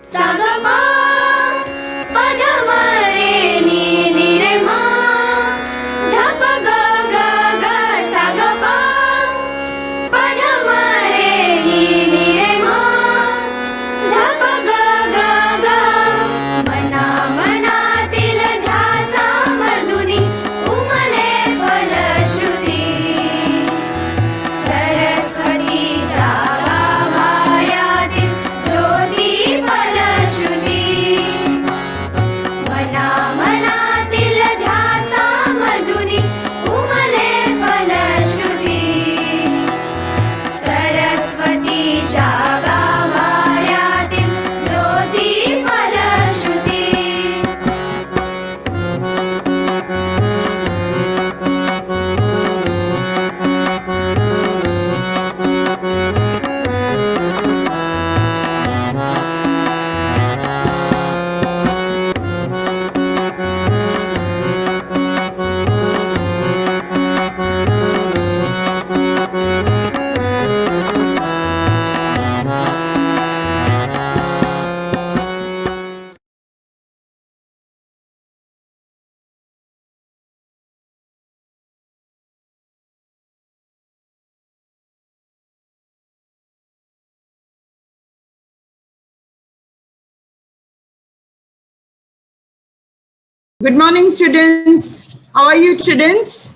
सागमा पधमरे नी नी रे मा धप ग ग ग सागमा पधमरे नी नी रे मा धप ग ग ग मना मनातील ध्यासा मधुनी उमले फलश्रुती सरस्वतीच्या गाभाऱ्यातील ज्योती फलश्रुती मना मनातील ध्यासा मधुनी उमले फलश्रुती सरस्वतीच्या गाभाऱ्यातील ज्योती फलश्रुती Good morning, students. How are you, students?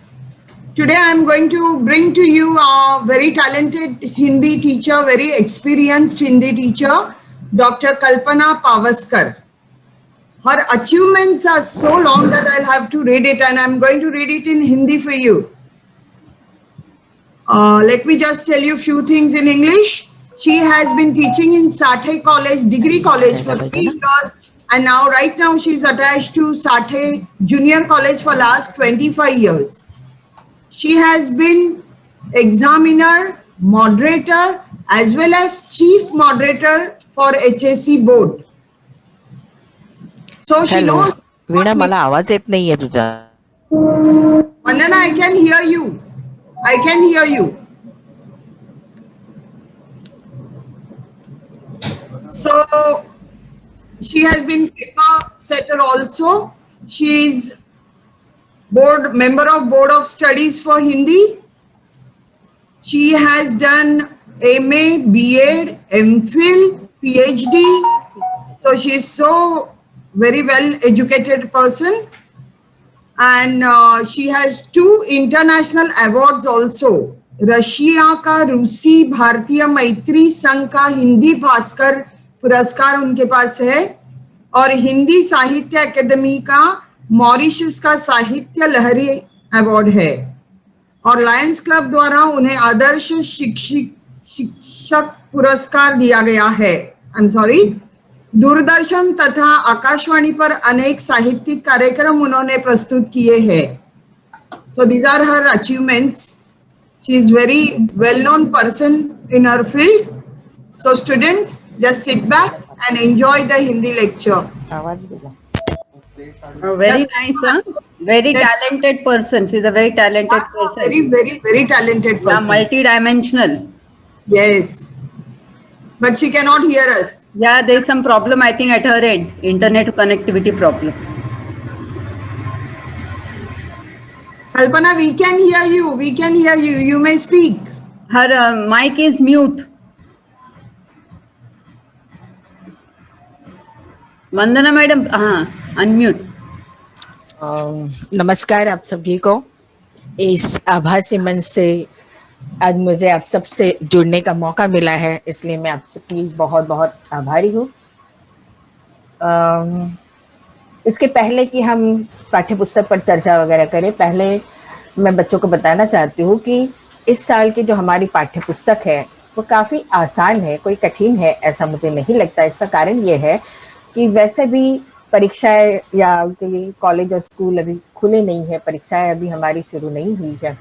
Today I am going to bring to you a very talented Hindi teacher, very experienced Hindi teacher, Dr. Kalpana Pavaskar. Her achievements are so long that I'll have to read it, and I'm going to read it in Hindi for you. Let me just tell you a few things in English. She has been teaching in Sathe College, Degree College for 3 years, and now right now she's attached to Sathe Junior College for last 25 years. She has been examiner, moderator, as well as chief moderator for HSC board. So she hello knows. वीणा, मला आवाज येत नाहीये तुझा. Vandana, I can hear you. I can hear you. So she has been paper setter also. She is member of board of studies for Hindi. She has done MA, B.Ed, MPhil, PhD. So she is so very well educated person, and she has 2 international awards also. Russia का रूसी भारतीय मैत्री संघ का हिंदी भास्कर पुरस्कार उनके पास है, और हिंदी साहित्य अकादमी का मॉरिशस का साहित्य लहरी अवार्ड है, और लायंस क्लब द्वारा उन्हें आदर्श शिक्षक पुरस्कार दिया गया है. दूरदर्शन तथा आकाशवाणी पर अनेक साहित्यिक कार्यक्रम उन्होंने प्रस्तुत किए हैं. So these are her achievements. She is very well-known person in her field. So students, just sit back and enjoy the Hindi lecture. आवाज दिला. Very Yes. nice, huh? Very talented person. She's a very talented person. Very, very, very talented Yeah, person. multi-dimensional. Yes. But she cannot hear us. Yeah, there's some problem, I think, at her end. Internet connectivity problem. Kalpana, we can hear you. We can hear you. You may speak. Her mic is mute. Vandana madam, unmute. नमस्कार आप सभी को. इस आभासी मंच से आज मुझे आप सबसे जुड़ने का मौका मिला है, इसलिए मैं आप सबकी बहुत बहुत आभारी हूँ. इसके पहले कि हम पाठ्यपुस्तक पर चर्चा वगैरह करें, पहले मैं बच्चों को बताना चाहती हूँ कि इस साल की जो हमारी पाठ्यपुस्तक है वो काफ़ी आसान है, कोई कठिन है ऐसा मुझे नहीं लगता. इसका कारण ये है कि वैसे भी परीक्षाएं या कॉलेज और स्कूल अभी खुले नहीं है, परीक्षाएं अभी हमारी शुरू नहीं हुई है,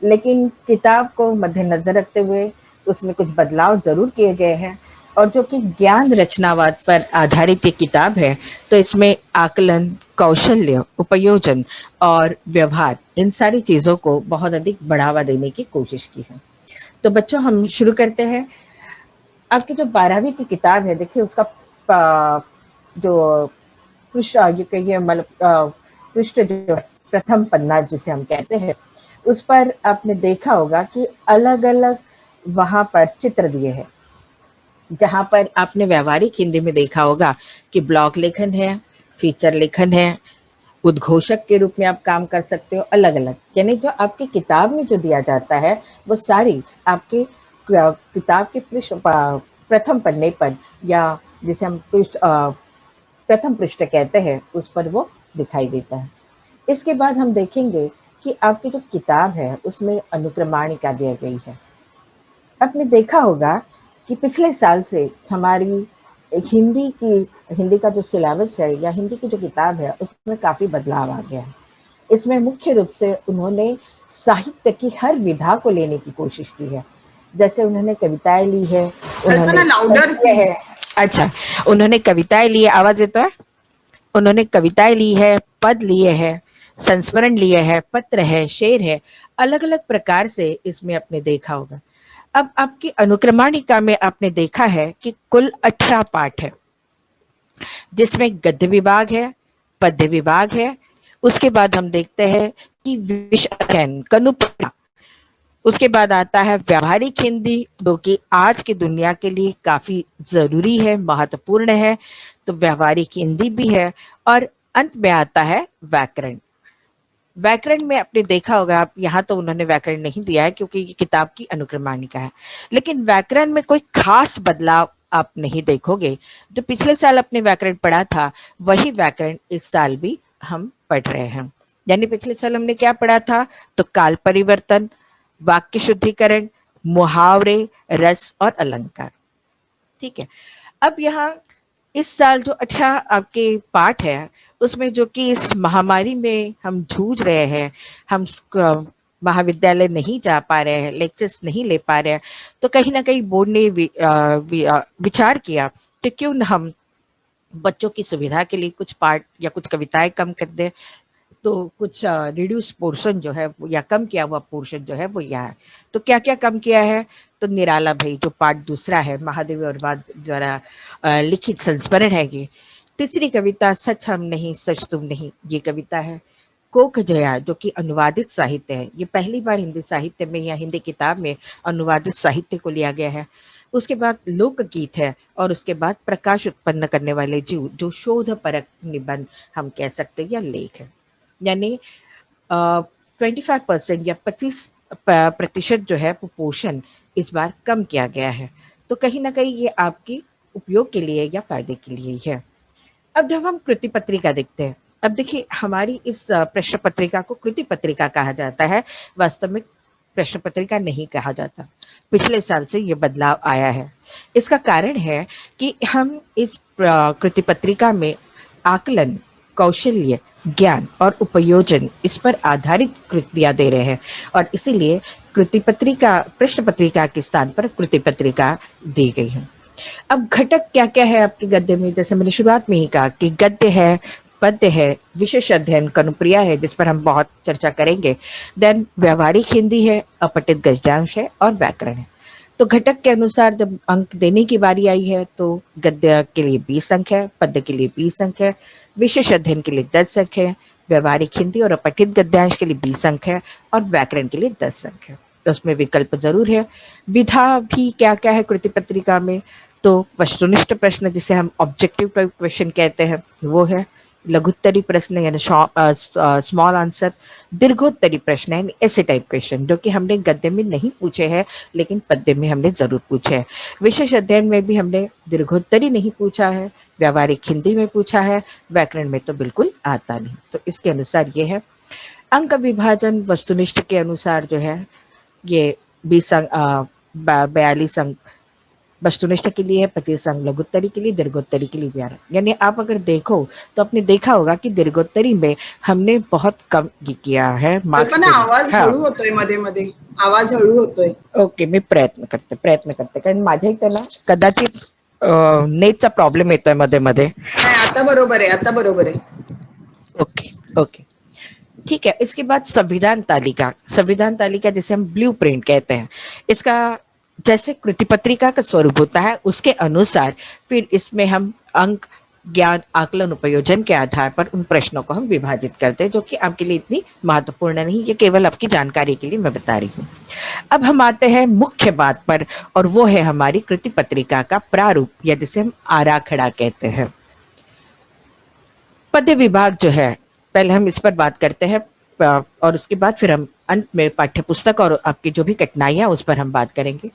लेकिन किताब को मद्देनजर रखते हुए उसमें कुछ बदलाव ज़रूर किए गए हैं, और जो कि ज्ञान रचनावाद पर आधारित ये किताब है, तो इसमें आकलन, कौशल्य, उपयोजन और व्यवहार, इन सारी चीज़ों को बहुत अधिक बढ़ावा देने की कोशिश की है. तो बच्चों, हम शुरू करते हैं. आपकी जो 12वीं की किताब है, देखिए उसका जो पृष्ठ ये कहिए मतलब पृष्ठ जो है, प्रथम पन्ना जिसे हम कहते हैं, उस पर आपने देखा होगा कि अलग अलग वहां पर चित्र दिए हैं, जहां पर आपने व्यवहारिक हिंदी में देखा होगा कि ब्लॉक लेखन है, फीचर लेखन है, उद्घोषक के रूप में आप काम कर सकते हो, अलग अलग। यानी जो आपकी किताब में जो दिया जाता है वो सारी आपके किताब के पृष्ठ प्रथम पन्ने पर, या जिसे हम प्रथम पृष्ठ कहते हैं, उस पर वो दिखाई देता है। इसके बाद हम देखेंगे कि आपकी जो किताब है उसमें अनुक्रमणिका दी गई है। आपने देखा होगा कि पिछले साल से हमारी हिंदी का जो सिलेबस है या हिंदी की जो किताब है उसमें काफी बदलाव आ गया है। इसमें मुख्य रूप से उन्होंने साहित्य की हर विधा को लेने की कोशिश की है। जैसे उन्होंने कविताएं ली है, कल्पना लाउडर है, अच्छा, उन्होंने कविताएं ली है, आवाज देता है, उन्होंने कविताएं ली है, पद लिए हैं, संस्मरण लिए हैं, पत्र है, शेर है, अलग अलग प्रकार से इसमें आपने देखा होगा। अब आपकी अनुक्रमणिका में आपने देखा है कि कुल 18 पाठ है, जिसमें गद्य विभाग है, पद्य विभाग है। उसके बाद हम देखते हैं कि विषय कनुप्रिया, उसके बाद आता है व्यवहारिक हिंदी, जो कि आज की दुनिया के लिए काफी जरूरी है, महत्वपूर्ण है, तो व्यवहारिक हिंदी भी है। और अंत में आता है व्याकरण। व्याकरण में आपने देखा होगा, आप यहाँ तो उन्होंने व्याकरण नहीं दिया है क्योंकि ये किताब की अनुक्रमणिका है, लेकिन व्याकरण में कोई खास बदलाव आप नहीं देखोगे। जो पिछले साल आपने व्याकरण पढ़ा था वही व्याकरण इस साल भी हम पढ़ रहे हैं। यानी पिछले साल हमने क्या पढ़ा था, तो काल परिवर्तन, वाक्य शुद्धिकरण, मुहावरे, रस और अलंकार। ठीक है। अब यहाँ इस साल जो 18 आपके पाठ है उसमें, जो कि इस महामारी में हम जूझ रहे हैं, हम महाविद्यालय नहीं जा पा रहे हैं, लेक्चर्स नहीं ले पा रहे हैं, तो कहीं ना कहीं बोर्ड ने विचार किया कि क्यों न हम बच्चों की सुविधा के लिए कुछ पाठ या कुछ कविताएं कम कर दें। तो कुछ रिड्यूस पोर्शन जो है या कम किया हुआ पोर्शन जो है वो यहाँ है। तो क्या क्या कम किया है, तो निराला भाई जो पाठ दूसरा है, महादेवी और बाद द्वारा लिखित संस्मरण है ये। तीसरी कविता सच हम नहीं सच तुम नहीं, ये कविता है। कोक जया जो कि अनुवादित साहित्य है, ये पहली बार हिंदी साहित्य में या हिंदी किताब में अनुवादित साहित्य को लिया गया है। उसके बाद लोकगीत है, और उसके बाद प्रकाश उत्पन्न करने वाले जीव, जो शोध परक निबंध हम कह सकते हैं या लेख है। यानी 25% या 25% जो है पोर्शन इस बार कम किया गया है। तो कहीं ना कहीं ये आपकी उपयोग के लिए या फायदे के लिए ही है। अब जब हम कृति पत्रिका देखते हैं, अब देखिए हमारी इस प्रश्न पत्रिका को कृति पत्रिका कहा जाता है, वास्तव में प्रश्न पत्रिका नहीं कहा जाता। पिछले साल से ये बदलाव आया है। इसका कारण है कि हम इस कृति पत्रिका में आकलन, कौशल्य, ज्ञान और उपयोजन, इस पर आधारित कृतियां दे रहे हैं, और इसीलिए कृति पत्रिका प्रश्न पत्रिका के स्थान पर कृति पत्रिका दी गई है। अब घटक क्या क्या है आपके गद्य में, जैसे मैंने शुरुआत में ही कहा कि गद्य है, पद्य है, विशेष अध्ययन, कनुप्रिया है जिस पर हम बहुत चर्चा करेंगे, देन व्यवहारिक हिंदी है, अपठित गद्यांश है और व्याकरण है। तो घटक के अनुसार जब अंक देने की बारी आई है तो गद्य के लिए 20 अंक है, पद्य के लिए 20 अंक है, विशेष अध्ययन के लिए 10 अंक है, व्यवहारिक हिंदी और अपठित गद्यांश के लिए 20 अंक है, और व्याकरण के लिए 10 अंक है। तो उसमें विकल्प जरूर है। विधा भी क्या क्या है कृति पत्रिका में, तो वस्तुनिष्ठ प्रश्न जिसे हम ऑब्जेक्टिव क्वेश्चन कहते हैं वो है, लघुत्तरी प्रश्न यानी स्मॉल आंसर, दीर्घोत्तरी प्रश्न यानी ऐसे टाइप क्वेश्चन जो कि हमने गद्य में नहीं पूछे हैं लेकिन पद्य में हमने जरूर पूछे हैं। विशेष अध्ययन में भी हमने दीर्घोत्तरी नहीं पूछा है, व्यवहारिक हिंदी में पूछा है, व्याकरण में तो बिल्कुल आता नहीं। तो इसके अनुसार ये है। अंक विभाजन वस्तुनिष्ठ के अनुसार जो है ये 42 अंक वस्तुनिष्ठ के लिए है, 25 अंक लघुत्तरी के लिए, दीर्घोत्तरी के लिए 11। यानी आप अगर देखो तो आपने देखा होगा कि दीर्घोत्तरी में हमने बहुत कम किया है मार्क्स। आवाज हळू होतोय, मध्ये मध्ये आवाज हळू होतोय। ओके, मी प्रयत्न करते कारण माझ्या इथे ना कदाचित नेटचा प्रॉब्लेम येतोय मध्ये मध्ये। आता बरोबर आहे। ओके ओके, ठीक है। इसके बाद संविधान तालिका जिसे हम ब्लूप्रिंट कहते हैं, इसका जैसे कृति पत्रिका का स्वरूप होता है उसके अनुसार फिर इसमें हम अंक, ज्ञान, आकलन, उपयोजन के आधार पर उन प्रश्नों को हम विभाजित करते हैं, जो कि आपके लिए इतनी महत्वपूर्ण नहीं, ये केवल आपकी जानकारी के लिए मैं बता रही हूँ। अब हम आते हैं मुख्य बात पर, और वो है हमारी कृति पत्रिका का प्रारूप, या जिसे हम आराखड़ा कहते हैं। पद्य विभाग जो है, पहले हम इस पर बात करते हैं, और उसके बाद फिर हम अंत में पाठ्य पुस्तक और आपकी जो भी कठिनाइयां उस पर हम बात करेंगे।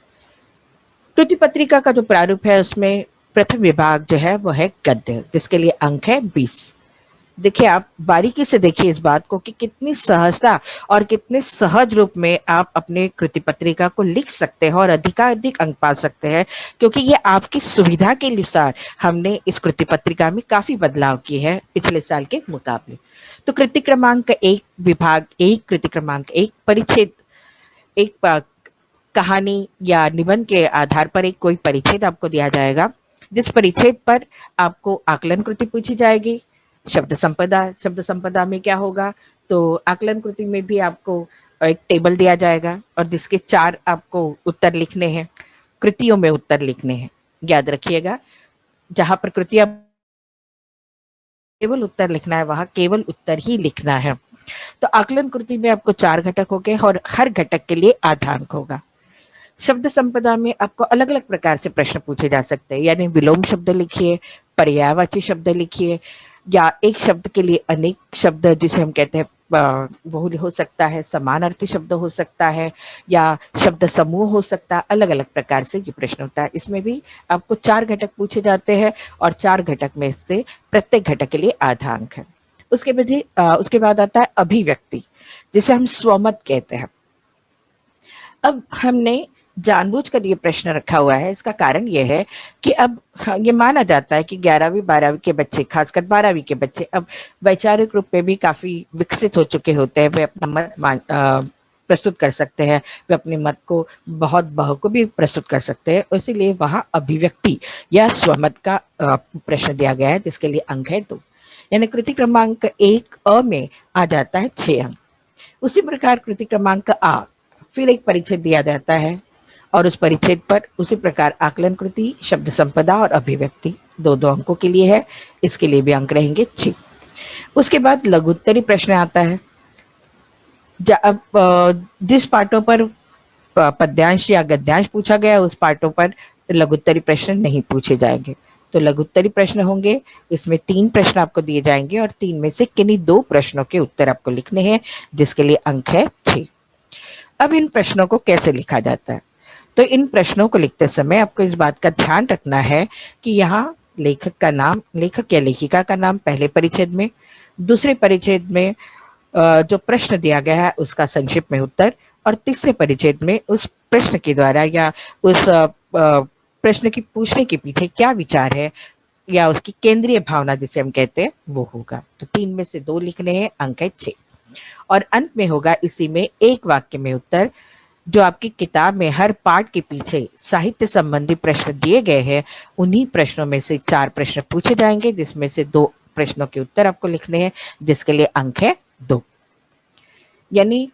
कृति पत्रिका का जो प्रारूप है उसमें प्रथम विभाग जो है वो है गद्य, जिसके लिए अंक है 20। देखिए, आप बारीकी से देखिए इस बात को कि कितनी सहजता और कितने सहज रूप में आप अपने कृति पत्रिका को लिख सकते हैं और अधिकाधिक अंक पा सकते हैं, क्योंकि ये आपकी सुविधा के अनुसार हमने इस कृति पत्रिका में काफी बदलाव किए हैं पिछले साल के मुकाबले। तो कृति क्रमांक 1, विभाग 1, कृति क्रमांक 1, परिच्छेद 1, कहानी या निबंध के आधार पर एक कोई परिच्छेद आपको दिया जाएगा, जिस परिच्छेद पर आपको आकलन कृति पूछी जाएगी। शब्द संपदा में क्या होगा, तो आकलन कृति में भी आपको एक टेबल दिया जाएगा और जिसके 4 आपको उत्तर लिखने हैं, कृतियों में उत्तर लिखने हैं। याद रखिएगा, जहां पर कृतियां केवल उत्तर लिखना है वहां केवल उत्तर ही लिखना है। तो आकलन कृति में आपको 4 घटक होंगे और हर घटक के लिए आधा अंक होगा। शब्द संपदा में आपको अलग अलग प्रकार से प्रश्न पूछे जा सकते हैं, यानी विलोम शब्द लिखिए, पर्यायवाची शब्द लिखिए, या एक शब्द के लिए अनेक शब्द जिसे हम कहते हैं वो हो सकता है, समानार्थी शब्द हो सकता है, या शब्द समूह हो सकता है। अलग अलग प्रकार से ये प्रश्न होता है। इसमें भी आपको 4 घटक पूछे जाते हैं और 4 घटक में से प्रत्येक घटक के लिए आधा अंक है। उसके बाद आता है अभिव्यक्ति, जिसे हम स्वमत कहते हैं। अब हमने जानबूझकर ये प्रश्न रखा हुआ है, इसका कारण ये है कि अब ये माना जाता है कि 11वीं 12वीं के बच्चे, खासकर 12वीं के बच्चे, अब वैचारिक रूप में भी काफी विकसित हो चुके होते हैं। वे अपना मत प्रस्तुत कर सकते हैं, वे अपने मत को बहुत बखूबी प्रस्तुत कर सकते हैं। इसीलिए वहां अभिव्यक्ति या स्वमत का प्रश्न दिया गया है, जिसके लिए अंक है 2। यानी कृति क्रमांक 1 अ में आ जाता है 6 अंक। उसी प्रकार कृति क्रमांक आ, फिर एक परिच्छेद दिया जाता है और उस परिच्छेद पर उसी प्रकार आकलन कृति, शब्द संपदा और अभिव्यक्ति 2-2 अंकों के लिए है। इसके लिए भी अंक रहेंगे 6। उसके बाद लघुत्तरी प्रश्न आता है। अब जिस पाठों पर पद्यांश या गद्यांश पूछा गया उस पाठों पर लघुत्तरी प्रश्न नहीं पूछे जाएंगे। तो लघुत्तरी प्रश्न होंगे, इसमें 3 प्रश्न आपको दिए जाएंगे और 3 में से किन्हीं 2 प्रश्नों के उत्तर आपको लिखने हैं, जिसके लिए अंक है 6। अब इन प्रश्नों को कैसे लिखा जाता है, तो इन प्रश्नों को लिखते समय आपको इस बात का ध्यान रखना है कि यहाँ लेखक का नाम, लेखक या लेखिका का नाम पहले परिच्छेद में, दूसरे परिच्छेद में जो प्रश्न दिया गया है उसका संक्षिप्त में उत्तर, और तीसरे परिच्छेद में उस प्रश्न के द्वारा या उस प्रश्न की पूछने के पीछे क्या विचार है या उसकी केंद्रीय भावना जिसे हम कहते हैं वो होगा। तो 3 में से 2 लिखने हैं, अंक है 6। और अंत में होगा इसी में एक वाक्य में उत्तर। जो आपकी किताब में हर पाठ के पीछे साहित्य संबंधी प्रश्न दिए गए हैं, उन्हीं प्रश्नों में से 4 प्रश्न पूछे जाएंगे, जिसमें से 2 प्रश्नों के उत्तर आपको लिखने हैं, जिसके लिए अंक है 2। यानी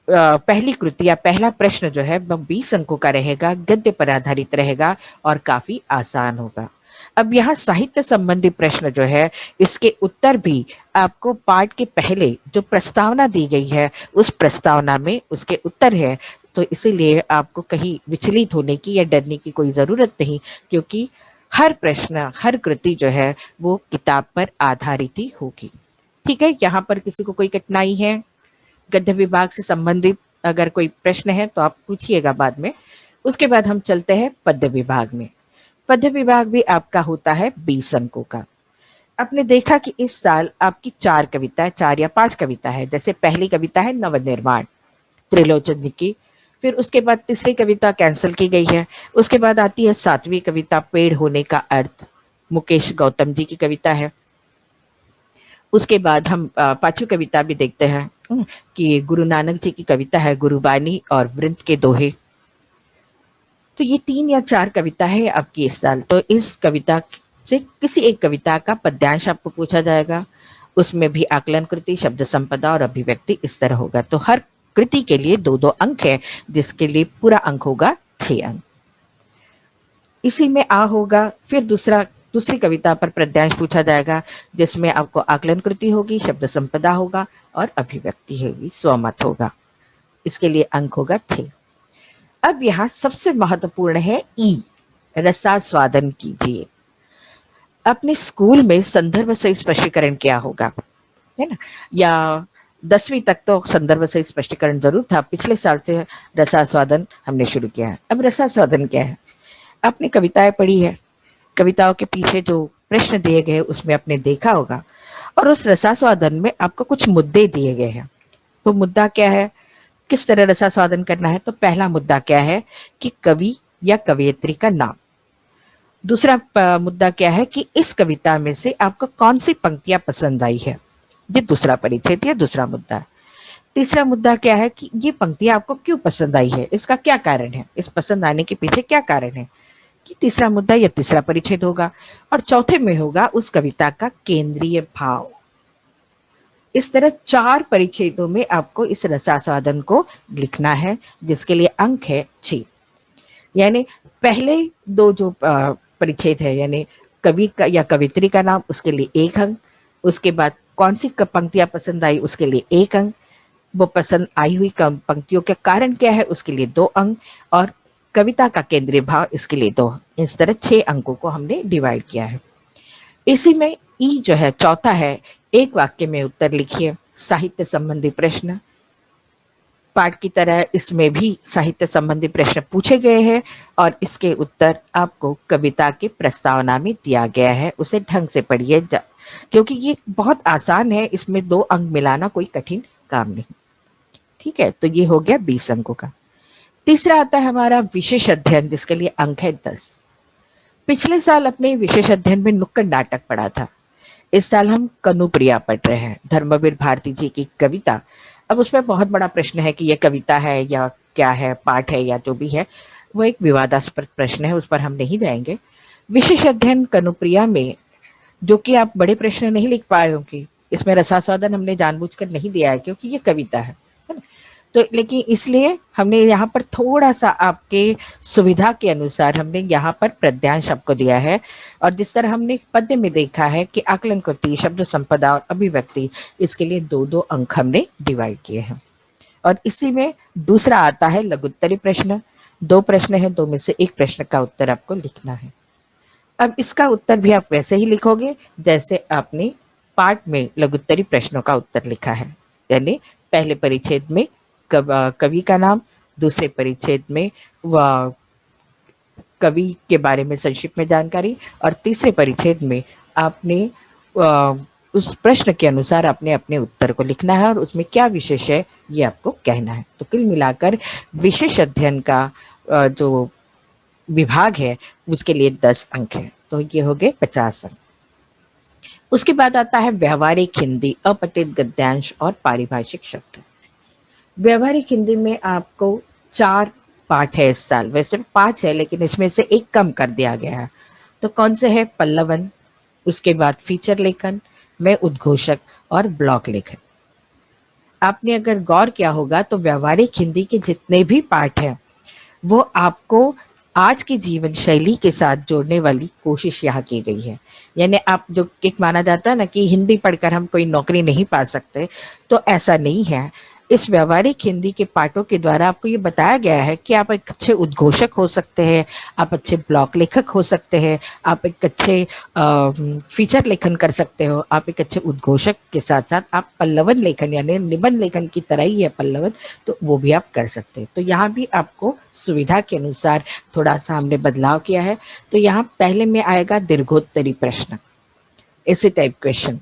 पहली कृति या पहला प्रश्न जो है वह 20 अंकों का रहेगा, गद्य पर आधारित रहेगा और काफी आसान होगा। अब यहाँ साहित्य संबंधी प्रश्न जो है इसके उत्तर भी आपको पाठ के पहले जो प्रस्तावना दी गई है उस प्रस्तावना में उसके उत्तर है। तो इसीलिए आपको कहीं विचलित होने की या डरने की कोई जरूरत नहीं, क्योंकि हर प्रश्न, हर कृति जो है वो किताब पर आधारित ही होगी। ठीक है, यहाँ पर किसी को कोई कठिनाई है गद्य विभाग से संबंधित अगर कोई प्रश्न है तो आप पूछिएगा बाद में। उसके बाद हम चलते हैं पद्य विभाग में। पद्य विभाग भी आपका होता है 20 अंकों का। आपने देखा कि इस साल आपकी 4 कविताएं, 4 या 5 कविता है। जैसे पहली कविता है नवनिर्माण त्रिलोचन जी की, फिर उसके बाद तीसरी कविता कैंसिल की गई है। उसके बाद आती है 7वीं कविता पेड़ होने का अर्थ, मुकेश गौतम जी की कविता है। उसके बाद हम 5वीं कविता भी देखते हैं कि गुरु नानक जी की कविता है गुरुबानी और वृंत के दोहे। तो ये 3 या 4 कविता है आपकी इस साल। तो इस कविता से किसी एक कविता का पद्यांश आपको पूछा जाएगा, उसमें भी आकलन कृति, शब्द संपदा और अभिव्यक्ति इस तरह होगा। तो हर कृति के लिए 2-2 अंक है, जिसके लिए पूरा अंक होगा 6 अंक। इसी में आ होगा, फिर दूसरी कविता पर पद्यांश पूछा जाएगा, जिसमें आपको आकलन कृति होगी, शब्द संपदा होगा और अभिव्यक्ति होगी, स्वमत होगा। इसके लिए अंक होगा 6। अब यहाँ सबसे महत्वपूर्ण है ई, रसास्वादन कीजिए। अपने स्कूल में संदर्भ से स्पष्टीकरण क्या होगा, है ना, या 10वीं तक तो संदर्भ से स्पष्टीकरण जरूर था, पिछले साल से रसास्वादन हमने शुरू किया है। अब रसास्वादन क्या है? आपने कविताएं पढ़ी है, कविताओं के पीछे जो प्रश्न दिए गए उसमें आपने देखा होगा, और उस रसास्वादन में आपको कुछ मुद्दे दिए गए हैं। तो मुद्दा क्या है, किस तरह रसास्वादन करना है? तो पहला मुद्दा क्या है कि कवि या कवयित्री का नाम। दूसरा मुद्दा क्या है कि इस कविता में से आपको कौन सी पंक्तियां पसंद आई है, ये दूसरा परिच्छेद या दूसरा मुद्दा है। तीसरा मुद्दा क्या है कि ये पंक्तियां आपको क्यों पसंद आई है, इसका क्या कारण है, इस पसंद आने के पीछे क्या कारण है, कि तीसरा मुद्दा या तीसरा परिच्छेद होगा। और चौथे में होगा उस कविता का केंद्रीय भाव। इस तरह 4 परिच्छेदों में आपको इस रसास्वादन को लिखना है, जिसके लिए अंक है 6। यानी पहले 2 जो परिच्छेद है, यानी कवि का या कवित्री का नाम, उसके लिए 1 अंक। उसके बाद कौन सी पंक्तियां पसंद आई, उसके लिए 1 अंक। वो पसंद आई हुई पंक्तियों के कारण क्या है, उसके लिए 2 अंक। और कविता का केंद्रीय भाव, इसके लिए 2। इस तरह 6 अंकों को हमने डिवाइड किया है। इसी में ई जो है चौथा है, एक वाक्य में उत्तर लिखिए, साहित्य संबंधी प्रश्न। पाठ की तरह इसमें भी साहित्य संबंधी प्रश्न पूछे गए हैं और इसके उत्तर आपको कविता के प्रस्तावना में दिया गया है, उसे ढंग से पढ़िए, क्योंकि ये बहुत आसान है, इसमें 2 अंक मिलाना कोई कठिन काम नहीं। ठीक है, तो ये हो गया 20 अंकों का। तीसरा आता है हमारा विशेष अध्ययन, जिसके लिए अंक है 10। पिछले साल अपने विशेष अध्ययन में नुक्कड़ नाटक पढ़ा था। इस साल हम कनुप्रिया पढ़ रहे हैं, धर्मवीर भारती जी की कविता। अब उसमें बहुत बड़ा प्रश्न है कि यह कविता है या क्या है, पाठ है या जो भी है, वो एक विवादास्पद प्रश्न है, उस पर हम नहीं जाएंगे। विशेष अध्ययन कनुप्रिया में जो कि आप बड़े प्रश्न नहीं लिख पाए होंगे, इसमें रसास्वादन हमने जानबूझकर नहीं दिया है क्योंकि ये कविता है ना? तो लेकिन इसलिए हमने यहाँ पर थोड़ा सा आपके सुविधा के अनुसार हमने यहाँ पर पद्यांश आपको दिया है। और जिस तरह हमने पद्य में देखा है कि आकलन कृति, शब्द संपदा और अभिव्यक्ति, इसके लिए 2-2 अंक हमने डिवाइड किए हैं। और इसी में दूसरा आता है लघुत्तरी प्रश्न। 2 प्रश्न है, 2 में से 1 प्रश्न का उत्तर आपको लिखना है। अब इसका उत्तर भी आप वैसे ही लिखोगे जैसे आपने पाठ में लघुत्तरी प्रश्नों का उत्तर लिखा है, यानी पहले परिच्छेद में कवि का नाम, दूसरे परिच्छेद में कवि के बारे में संक्षिप्त में जानकारी, और तीसरे परिच्छेद में आपने उस प्रश्न के अनुसार आपने अपने उत्तर को लिखना है और उसमें क्या विशेष है ये आपको कहना है। तो कुल मिलाकर विशेष अध्ययन का जो विभाग है उसके लिए 10 अंक है, तो ये हो गए 50 अंक। उसके बाद आता है व्यवहारिक हिंदी, अपठित गद्यांश और पारिभाषिक शब्द। व्यवहारिक हिंदी में आपको 4 पाठ है इस साल, वैसे 5 है लेकिन इसमें से 1 कम कर दिया गया है। तो कौन से है? पल्लवन, उसके बाद फीचर लेखन में उद्घोषक और ब्लॉक लेखन। आपने अगर गौर किया होगा तो व्यवहारिक हिंदी के जितने भी पाठ हैं वो आपको आज की जीवन शैली के साथ जोड़ने वाली कोशिश यहाँ की गई है। यानी आप जो एक माना जाता है ना कि हिंदी पढ़कर हम कोई नौकरी नहीं पा सकते, तो ऐसा नहीं है। इस व्यवहारिक हिंदी के पाठों के द्वारा आपको ये बताया गया है कि आप एक अच्छे उद्घोषक हो सकते हैं, आप अच्छे ब्लॉक लेखक हो सकते हैं, आप एक अच्छे फीचर लेखन कर सकते हो, आप एक अच्छे उद्घोषक के साथ साथ आप पल्लवन लेखन यानी निबंध लेखन की तरह ही है पल्लवन, तो वो भी आप कर सकते हैं। तो यहाँ भी आपको सुविधा के अनुसार थोड़ा सा हमने बदलाव किया है। तो यहाँ पहले में आएगा दीर्घोत्तरी प्रश्न, ऐसे टाइप क्वेश्चन,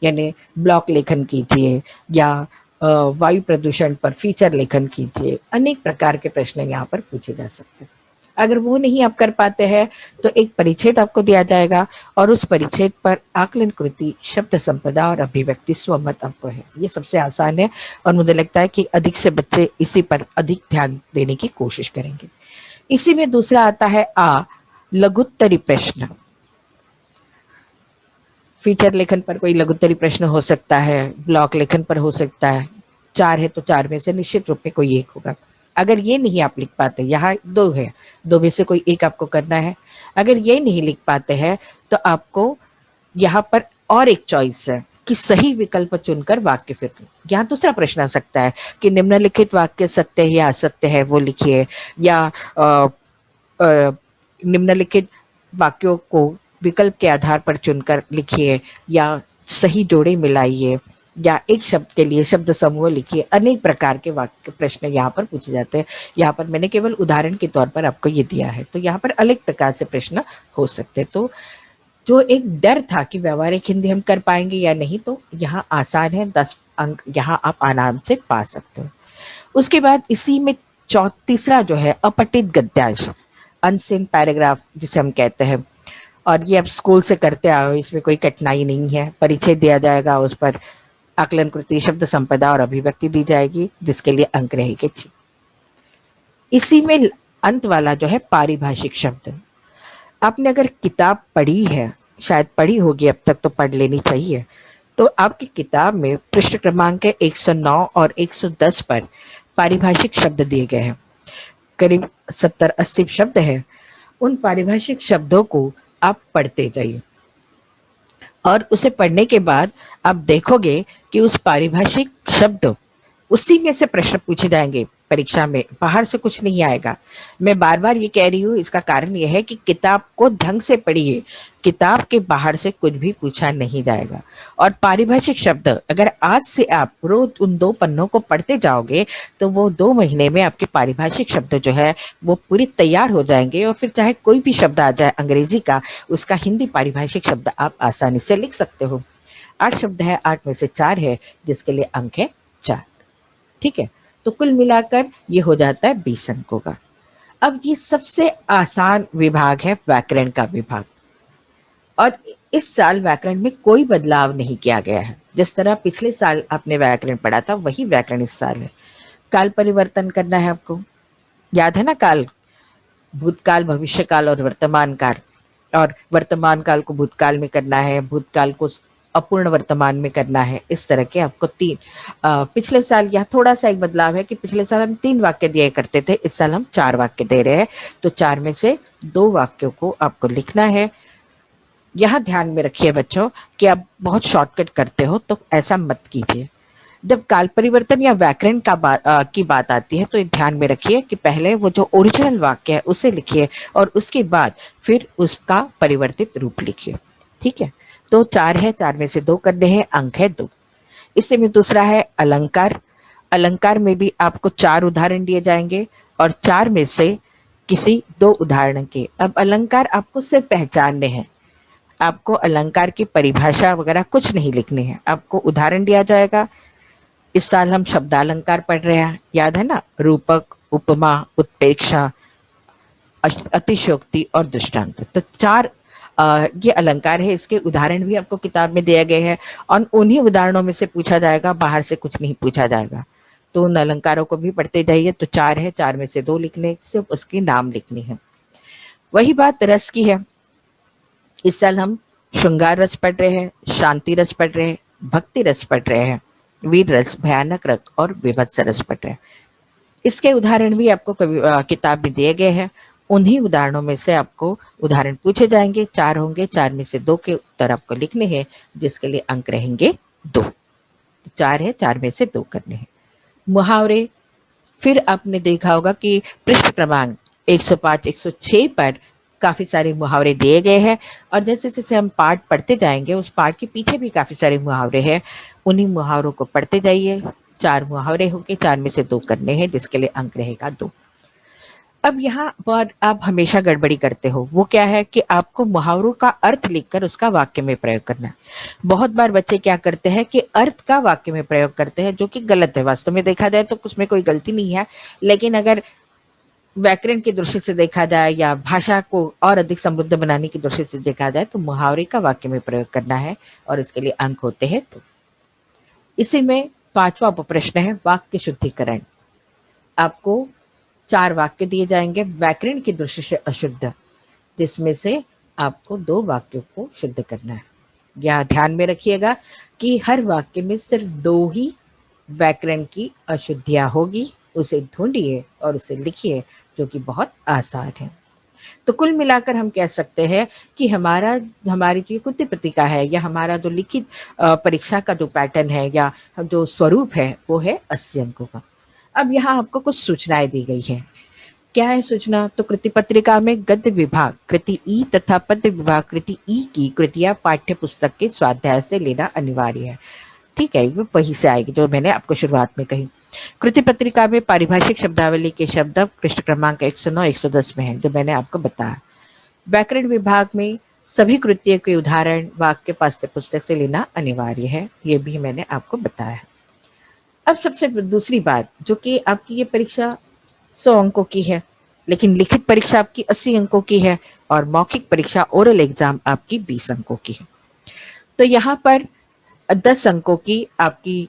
यानी ब्लॉक लेखन कीजिए या वायु प्रदूषण पर फीचर लेखन कीजिए, अनेक प्रकार के प्रश्न यहाँ पर पूछे जा सकते हैं। अगर वो नहीं आप कर पाते हैं तो एक परिच्छेद आपको दिया जाएगा और उस परिच्छेद पर आकलन कृति, शब्द संपदा और अभिव्यक्ति स्वमत आपको है। ये सबसे आसान है और मुझे लगता है कि अधिक से बच्चे इसी पर अधिक ध्यान देने की कोशिश करेंगे। इसी में दूसरा आता है लघुत्तरी प्रश्न। फीचर लेखन पर कोई लघुत्तरी प्रश्न हो सकता है, ब्लॉक लेखन पर हो सकता है, 4 है तो 4 में से निश्चित रूप में कोई एक होगा। अगर ये नहीं आप लिख पाते, यहाँ 2 है, 2 में से कोई एक आपको करना है। अगर ये नहीं लिख पाते हैं तो आपको यहाँ पर और एक चॉइस है कि सही विकल्प चुनकर वाक्य फिर। यहाँ दूसरा प्रश्न आ सकता है कि निम्नलिखित वाक्य सत्य है या असत्य है, वो लिखिए, या निम्नलिखित वाक्यों को विकल्प के आधार पर चुनकर लिखिए, या सही जोड़े मिलाइए, या एक शब्द के लिए शब्द समूह लिखिए। अनेक प्रकार के वाक्य प्रश्न यहाँ पर पूछे जाते हैं। यहाँ पर मैंने केवल उदाहरण के तौर पर आपको ये दिया है, तो यहाँ पर अनेक प्रकार से प्रश्न हो सकते हैं। तो जो एक डर था कि व्यवहारिक हिंदी हम कर पाएंगे या नहीं, तो यहाँ आसान है, 10 अंक यहाँ आप आराम से पा सकते हो। उसके बाद इसी में तीसरा जो है अपठित गद्यांश, अनसीन पैराग्राफ जिसे हम कहते हैं, और ये आप स्कूल से करते आओ, इसमें कोई कठिनाई नहीं है। परिचय दिया जाएगा, उस पर आकलन कृति, शब्द संपदा और अभिव्यक्ति दी जाएगी, जिसके लिए अंक रहेंगे 6। इसी में अंत वाला जो है पारिभाषिक शब्द। आपने अगर किताब पढ़ी है, शायद पढ़ी होगी अब तक, तो पढ़ लेनी चाहिए। तो आपकी किताब में पृष्ठ क्रमांक 109 और 110 पर पारिभाषिक शब्द दिए गए हैं। करीब 70-80 शब्द हैं। उन पारिभाषिक शब्दों को आप पढ़ते जाइए, और उसे पढ़ने के बाद आप देखोगे कि उस पारिभाषिक शब्द, उसी में से प्रश्न पूछे जाएंगे परीक्षा में, बाहर से कुछ नहीं आएगा। मैं बार बार ये कह रही हूँ, इसका कारण यह है कि किताब को ढंग से पढ़िए, किताब के बाहर से कुछ भी पूछा नहीं जाएगा। और पारिभाषिक शब्द अगर आज से आप रोज उन 2 पन्नों को पढ़ते जाओगे, तो वो 2 महीने में आपके पारिभाषिक शब्द जो है वो पूरी तैयार हो जाएंगे, और फिर चाहे कोई भी शब्द आ जाए अंग्रेजी का, उसका हिंदी पारिभाषिक शब्द आप आसानी से लिख सकते हो। 8 शब्द है, 8 में से 4 है, जिसके लिए अंक है 4। ठीक है, तो कुल मिलाकर ये हो जाता है 20 अंकों का। अब ये सबसे आसान विभाग है व्याकरण का विभाग, और इस साल व्याकरण में कोई बदलाव नहीं किया गया है। जिस तरह पिछले साल आपने व्याकरण पढ़ा था, वही व्याकरण इस साल है। काल परिवर्तन करना है आपको, याद है ना? काल, भूतकाल, भविष्यकाल और वर्तमान काल, और वर्तमान काल को भूतकाल में करना है, भूतकाल को अपूर्ण वर्तमान में करना है। इस तरह के आपको 3 पिछले साल यहाँ थोड़ा सा एक बदलाव है कि पिछले साल हम 3 वाक्य दिया करते थे, इस साल हम 4 वाक्य दे रहे हैं। तो 4 में से 2 वाक्यों को आपको लिखना है। यहाँ ध्यान में रखिए बच्चों कि आप बहुत शॉर्टकट करते हो, तो ऐसा मत कीजिए। जब काल परिवर्तन या व्याकरण की बात आती है, तो ध्यान में रखिए कि पहले वो जो ओरिजिनल वाक्य है उसे लिखिए, और उसके बाद फिर उसका परिवर्तित रूप लिखिए। ठीक है, तो 4 है, 4 में से 2 करने हैं, अंक है 2। इससे में दूसरा है अलंकार। अलंकार में भी आपको 4 उदाहरण दिए जाएंगे, और 4 में से किसी 2 उदाहरण के। अब अलंकार आपको सिर्फ पहचानने हैं, आपको अलंकार की परिभाषा वगैरह कुछ नहीं लिखनी है, आपको उदाहरण दिया जाएगा। इस साल हम शब्दालंकार पढ़ रहे हैं, याद है ना? रूपक, उपमा, उत्प्रेक्षा, अतिशयोक्ति और दृष्टांत। तो 4 ये अलंकार है, इसके उदाहरण भी आपको किताब में दिए गए हैं, और उन्हीं उदाहरणों में से पूछा जाएगा, बाहर से कुछ नहीं पूछा जाएगा। तो उन अलंकारों को भी पढ़ते जाइए। तो 4 है, 4 में से 2 लिखने, सिर्फ उसके नाम लिखनी है। वही बात रस की है। इस साल हम श्रृंगार रस पढ़ रहे हैं, शांति रस पढ़ रहे हैं, भक्ति रस पढ़ रहे हैं, वीर रस, भयानक रस और विभत्स रस पढ़ रहे हैं। इसके उदाहरण भी आपको किताब में दिए गए हैं। उन्हीं उदाहरणों में से आपको उदाहरण पूछे जाएंगे, 4 होंगे, 4 में से 2 के उत्तर आपको लिखने हैं, जिसके लिए अंक रहेंगे 2। 4 है, 4 में से 2 करने हैं। मुहावरे, फिर आपने देखा होगा कि पृष्ठ क्रमांक 105, 106 पर काफी सारे मुहावरे दिए गए हैं, और जैसे जैसे हम पाठ पढ़ते जाएंगे, उस पाठ के पीछे भी काफी सारे मुहावरे हैं। उन्हीं मुहावरों को पढ़ते जाइए। 4 मुहावरे होंगे, 4 में से 2 करने हैं, जिसके लिए अंक रहेगा 2। अब यहाँ पर आप हमेशा गड़बड़ी करते हो, वो क्या है कि आपको मुहावरों का अर्थ लिखकर उसका वाक्य में प्रयोग करना है। बहुत बार बच्चे क्या करते हैं कि अर्थ का वाक्य में प्रयोग करते हैं, जो कि गलत है। वास्तव में देखा जाए तो उसमें कोई गलती नहीं है, लेकिन अगर व्याकरण की दृष्टि से देखा जाए या भाषा को और अधिक समृद्ध बनाने की दृष्टि से देखा जाए, तो मुहावरे का वाक्य में प्रयोग करना है, और इसके लिए अंक होते हैं। तो इसी में 5वां उपप्रश्न है वाक्य शुद्धिकरण। आपको 4 वाक्य दिए जाएंगे व्याकरण की दृष्टि से अशुद्ध, जिसमें से आपको 2 वाक्यों को शुद्ध करना है। यहाँ ध्यान में रखिएगा कि हर वाक्य में सिर्फ 2 ही व्याकरण की अशुद्धियां होगी, उसे ढूंढिए और उसे लिखिए, जो कि बहुत आसान है। तो कुल मिलाकर हम कह सकते हैं कि हमारी जो ये कुत्ती पत्रिका है, या हमारा जो लिखित परीक्षा का जो पैटर्न है, या जो स्वरूप है, वो है 80 अंकों का। अब यहाँ आपको कुछ सूचनाएं दी गई है। क्या है सूचना? तो कृति पत्रिका में गद्य विभाग कृति ई तथा पद्य विभाग कृति ई की कृतियां पाठ्य पुस्तक के स्वाध्याय से लेना अनिवार्य है। ठीक है, वो वहीं से आएगी जो मैंने आपको शुरुआत में कही। कृति पत्रिका में पारिभाषिक शब्दावली के शब्द पृष्ठ क्रमांक 109 110 में है, जो मैंने आपको बताया। व्याकरण विभाग में सभी कृतियों के उदाहरण वाक्य पाठ्य पुस्तक से लेना अनिवार्य है, ये भी मैंने आपको बताया। अब सबसे दूसरी बात, जो कि आपकी ये परीक्षा 100 अंकों की है, लेकिन लिखित परीक्षा आपकी 80 अंकों की है, और मौखिक परीक्षा ओरल एग्जाम आपकी 20 अंकों की है। तो यहाँ पर 10 अंकों की आपकी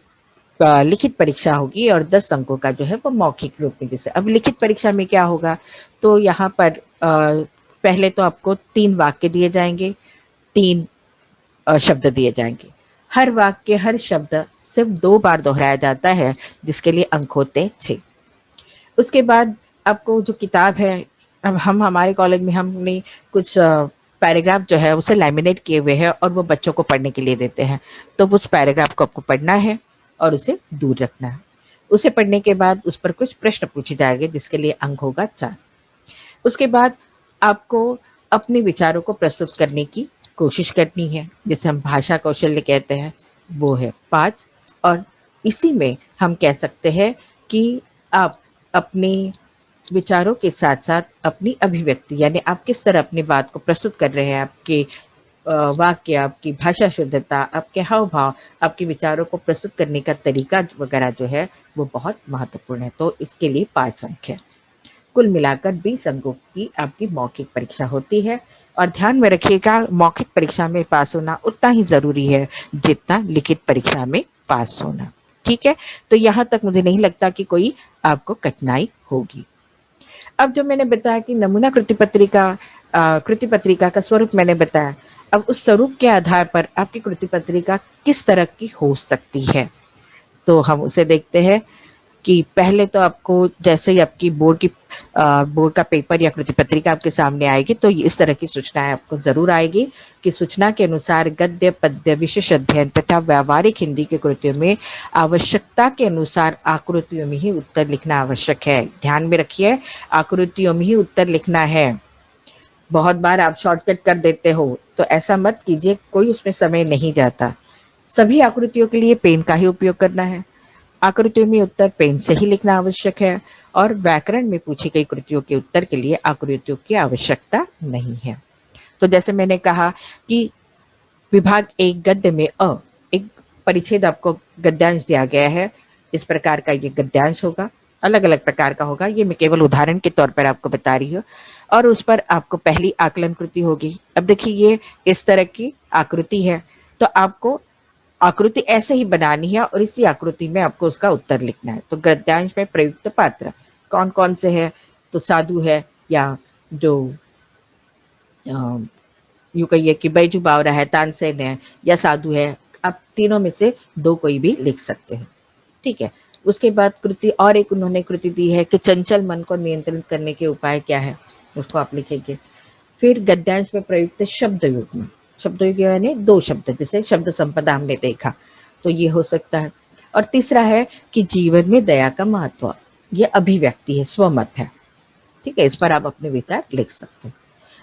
लिखित परीक्षा होगी, और 10 अंकों का जो है वो मौखिक रूप में। जैसे अब लिखित परीक्षा में क्या होगा, तो यहाँ पर पहले तो आपको 3 वाक्य दिए जाएंगे, 3 शब्द दिए जाएंगे। हर वाक्य, हर शब्द सिर्फ 2 बार दोहराया जाता है, जिसके लिए अंक होते 6। उसके बाद आपको जो किताब है, अब हमारे कॉलेज में हमने कुछ पैराग्राफ जो है उसे लैमिनेट किए हुए हैं, और वो बच्चों को पढ़ने के लिए देते हैं। तो उस पैराग्राफ को आपको पढ़ना है और उसे दूर रखना है। उसे पढ़ने के बाद उस पर कुछ प्रश्न पूछे जाएंगे, जिसके लिए अंक होगा 4। उसके बाद आपको अपने विचारों को प्रस्तुत करने की कोशिश करनी है, जिसे हम भाषा कौशल्य कहते हैं, वो है 5। और इसी में हम कह सकते हैं कि आप अपने विचारों के साथ साथ अपनी अभिव्यक्ति, यानी आप किस तरह अपनी बात को प्रस्तुत कर रहे हैं, आपके वाक्य, आपकी भाषा शुद्धता, आपके हाव भाव, आपके विचारों को प्रस्तुत करने का तरीका वगैरह जो है वो बहुत महत्वपूर्ण है। तो इसके लिए 5 अंक है। कुल मिलाकर 20 अंकों की आपकी मौखिक परीक्षा होती है। और ध्यान में रखिएगा, मौखिक परीक्षा में पास होना उतना ही जरूरी है जितना लिखित परीक्षा में पास होना। ठीक है, तो यहाँ तक मुझे नहीं लगता कि कोई आपको कठिनाई होगी। अब जो मैंने बताया कि नमूना कृति पत्रिका का स्वरूप मैंने बताया। अब उस स्वरूप के आधार पर आपकी कृति पत्रिका किस तरह की हो सकती है, तो हम उसे देखते हैं कि पहले तो आपको जैसे ही आपकी बोर्ड का पेपर या कृति पत्रिका आपके सामने आएगी, तो इस तरह की सूचनाएं आपको जरूर आएगी कि सूचना के अनुसार गद्य, पद्य, विशेष अध्ययन तथा व्यावहारिक हिंदी की कृतियों में आवश्यकता के अनुसार आकृतियों में ही उत्तर लिखना आवश्यक है। ध्यान में रखिए, आकृतियों में ही उत्तर लिखना है। बहुत बार आप शॉर्टकट कर देते हो, तो ऐसा मत कीजिए, कोई उसमें समय नहीं जाता। सभी आकृतियों के लिए पेन का ही उपयोग करना है। आकृतियों में उत्तर पेन से ही लिखना आवश्यक है, और व्याकरण में पूछी गई कृतियों के उत्तर के लिए आकृतियों की आवश्यकता नहीं है। तो जैसे मैंने कहा कि विभाग 1 गद्य में एक परिच्छेद आपको गद्यांश दिया गया है। इस प्रकार का ये गद्यांश होगा, अलग अलग प्रकार का होगा, ये मैं केवल उदाहरण के तौर पर आपको बता रही हूँ। और उस पर आपको पहली आकलन कृति होगी। अब देखिए, ये इस तरह की आकृति है, तो आपको आकृति ऐसे ही बनानी है, और इसी आकृति में आपको उसका उत्तर लिखना है। तो गद्यांश में प्रयुक्त पात्र कौन कौन से है, तो साधु है, या जो यूं कहिए कि बैजू बावरा है, तानसेन है, या साधु है। आप तीनों में से 2 कोई भी लिख सकते हैं। ठीक है, उसके बाद कृति, और एक उन्होंने कृति दी है कि चंचल मन को नियंत्रित करने के उपाय क्या है, उसको आप लिखेंगे। फिर गद्यांश में प्रयुक्त शब्द युग्म, शब्द युग्म यानी 2 शब्द, जैसे शब्द संपदा हमने देखा, तो ये हो सकता है। और तीसरा है कि जीवन में दया का महत्व, ये अभिव्यक्ति है, स्वमत है। ठीक है, इस पर आप अपने विचार लिख सकते हैं।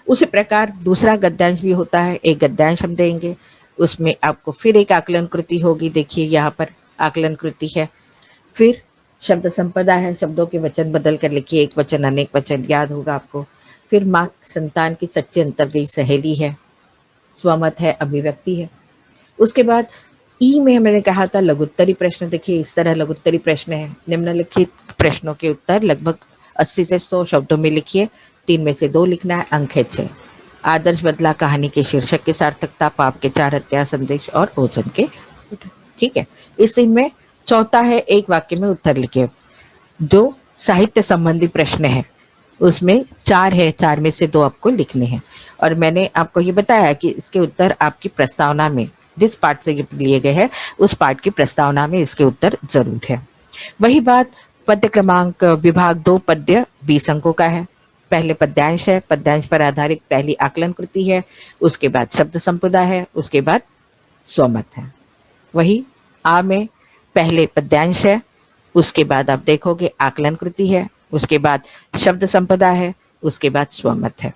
उसी प्रकार दूसरा गद्यांश भी होता है। एक गद्यांश हम देंगे, उसमें आपको फिर एक आकलन कृति होगी। देखिए यहाँ पर आकलन कृति है। फिर शब्द संपदा है, शब्दों के वचन बदल कर लिखिए, एक वचन अनेक वचन, याद होगा आपको। फिर माँ संतान की सच्ची अंतर गई सहेली है, स्वमत है, अभिव्यक्ति है। उसके बाद ई में मैंने कहा था लघुत्तरी प्रश्न। देखिए इस तरह लघुत्तरी प्रश्न है। निम्नलिखित प्रश्नों के उत्तर लगभग 80 से 100 शब्दों में लिखिए, 3 में से 2 लिखना है, अंक है 6। आदर्श बदला कहानी के शीर्षक की सार्थकता, पाप के 4 हत्या, संदेश और ओजन के। ठीक है, इसी में चौथा है एक वाक्य में उत्तर लिखिए। जो साहित्य संबंधी प्रश्न है उसमें 4 है, 4 में से 2 आपको लिखने हैं। और मैंने आपको ये बताया कि इसके उत्तर आपकी प्रस्तावना में जिस पाठ से ये लिए गए हैं उस पाठ की प्रस्तावना में इसके उत्तर जरूर है। वही बात पद्य क्रमांक विभाग 2 पद्य 20 अंकों का है। पहले पद्यांश है, पद्यांश पर आधारित पहली आकलन कृति है, उसके बाद शब्द संपदा है, उसके बाद स्वमत है। वही आ में पहले पद्यांश है, उसके बाद आप देखोगे आकलन कृति है, उसके बाद शब्द संपदा है, उसके बाद स्वमत है।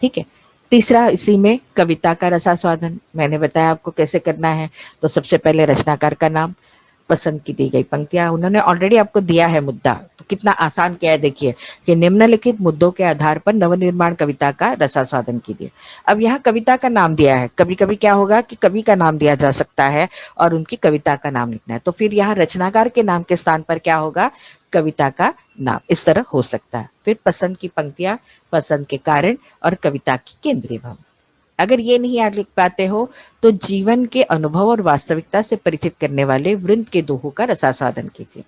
ठीक है। तीसरा इसी में कविता का रसास्वादन, मैंने बताया आपको कैसे करना है। तो सबसे पहले रचनाकार का नाम, पसंद की दी गई पंक्तियां, उन्होंने ऑलरेडी आपको दिया है मुद्दा, तो कितना आसान क्या है देखिए कि निम्नलिखित मुद्दों के आधार पर नवनिर्माण कविता का रसास्वादन कीजिए। अब यहाँ कविता का नाम दिया है, कभी कभी क्या होगा कि कवि का नाम दिया जा सकता है और उनकी कविता का नाम लिखना है, तो फिर यहाँ रचनाकार के नाम के स्थान पर क्या होगा, कविता का नाम, इस तरह हो सकता है। फिर पसंद की पंक्तियां, पसंद के कारण और कविता की केंद्रीय भावना। अगर ये नहीं आज लिख पाते हो तो जीवन के अनुभव और वास्तविकता से परिचित करने वाले वृंद के दोहों का रसास्वादन कीजिए।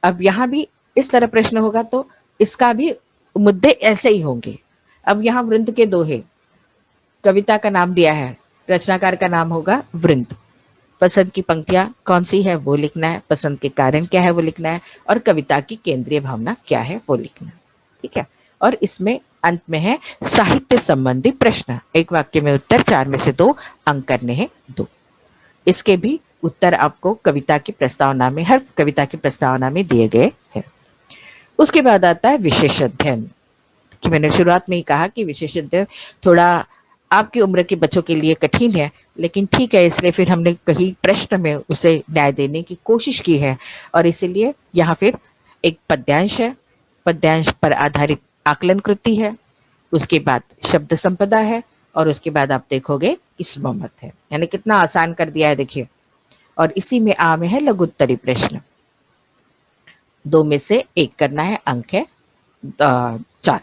अब यहाँ भी इस तरह प्रश्न होगा तो इसका भी मुद्दे ऐसे ही होंगे। अब यहाँ वृंद के दोहे, कविता का नाम दिया है, रचनाकार का नाम होगा वृंद, पसंद की पंक्तियां कौन सी है वो लिखना है, पसंद के कारण क्या है वो लिखना है, और कविता की केंद्रीय भावना क्या है वो लिखना है। ठीक है। और इसमें अंत में है साहित्य संबंधी प्रश्न, एक वाक्य में उत्तर, 4 में से 2 अंक करने हैं 2। इसके भी उत्तर आपको कविता की प्रस्तावना में, हर कविता की प्रस्तावना में दिए गए हैं। उसके बाद आता है विशेष अध्ययन, कि मैंने शुरुआत में ही कहा कि विशेष अध्ययन थोड़ा आपकी उम्र के बच्चों के लिए कठिन है, लेकिन ठीक है, इसलिए फिर हमने कहीं प्रश्न में उसे न्याय देने की कोशिश की है, और इसीलिए यहाँ फिर एक पद्यांश है, पद्यांश पर आधारित आकलन कृति है, उसके बाद शब्द संपदा है, और उसके बाद आप देखोगे कि स्वमत है। यानी कितना आसान कर दिया है देखिए। और इसी में आ में है लघुत्तरी प्रश्न, 2 में से 1 करना है, अंक है 4।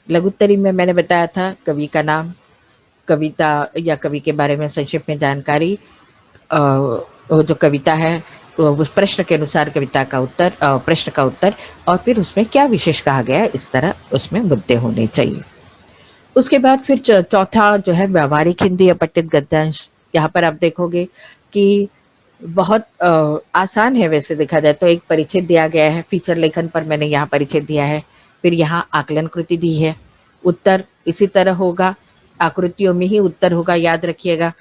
लघुत्तरी में मैंने बताया था कवि का नाम, कविता या कवि के बारे में संक्षिप्त में जानकारी, वो जो कविता है उस प्रश्न के अनुसार कविता का उत्तर, प्रश्न का उत्तर, और फिर उसमें क्या विशेष कहा गया है, इस तरह उसमें मुद्दे होने चाहिए। उसके बाद फिर चौथा जो है व्यवहारिक हिंदी अपठित गद्यांश। यहाँ पर आप देखोगे कि बहुत आसान है, वैसे देखा जाए तो एक परिच्छेद दिया गया है, फीचर लेखन पर मैंने यहाँ परिच्छेद दिया है, फिर यहाँ आकलन कृति दी है, उत्तर इसी तरह होगा, आकृतियों में ही उत्तर होगा, याद रखिएगा।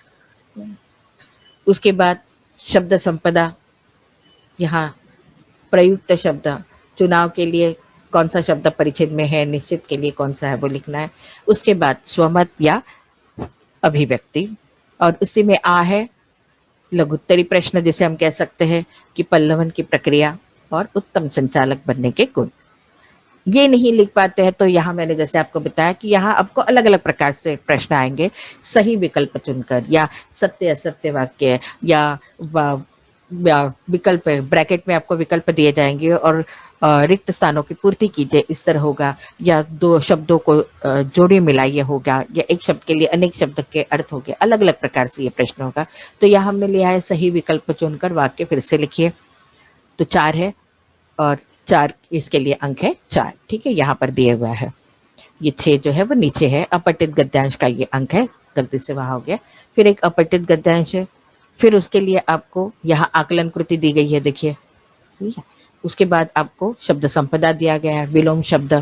उसके बाद शब्द संपदा, यहाँ प्रयुक्त शब्द, चुनाव के लिए कौन सा शब्द परिच्छेद में है, निश्चित के लिए कौन सा है वो लिखना है। उसके बाद स्वमत या अभिव्यक्ति, और उसी में आ है लघुत्तरी प्रश्न, जिसे हम कह सकते हैं कि पल्लवन की प्रक्रिया और उत्तम संचालक बनने के गुण। ये नहीं लिख पाते हैं तो यहाँ मैंने जैसे आपको बताया कि यहाँ आपको अलग अलग प्रकार से प्रश्न आएंगे, सही विकल्प चुनकर, या सत्य असत्य वाक्य, या विकल्प, ब्रैकेट में आपको विकल्प दिए जाएंगे और रिक्त स्थानों की पूर्ति कीजिए, इस तरह होगा, या 2 शब्दों को जोड़िए मिलाइए होगा, या एक शब्द के लिए अनेक शब्द के अर्थ हो गए, अलग अलग प्रकार से ये प्रश्न होगा। तो यहाँ हमने लिया है सही विकल्प चुनकर वाक्य फिर से लिखिए, तो 4 है, और 4 इसके लिए अंक है 4। ठीक है, यहाँ पर दिए हुआ है, ये 6 जो है वो नीचे है, अपठित गद्यांश का ये अंक है, गलती से वहां हो गया। फिर एक अपठित गद्यांश है, फिर उसके लिए आपको यहाँ आकलन कृति दी गई है, देखिए। उसके बाद आपको शब्द संपदा दिया गया है, विलोम शब्द,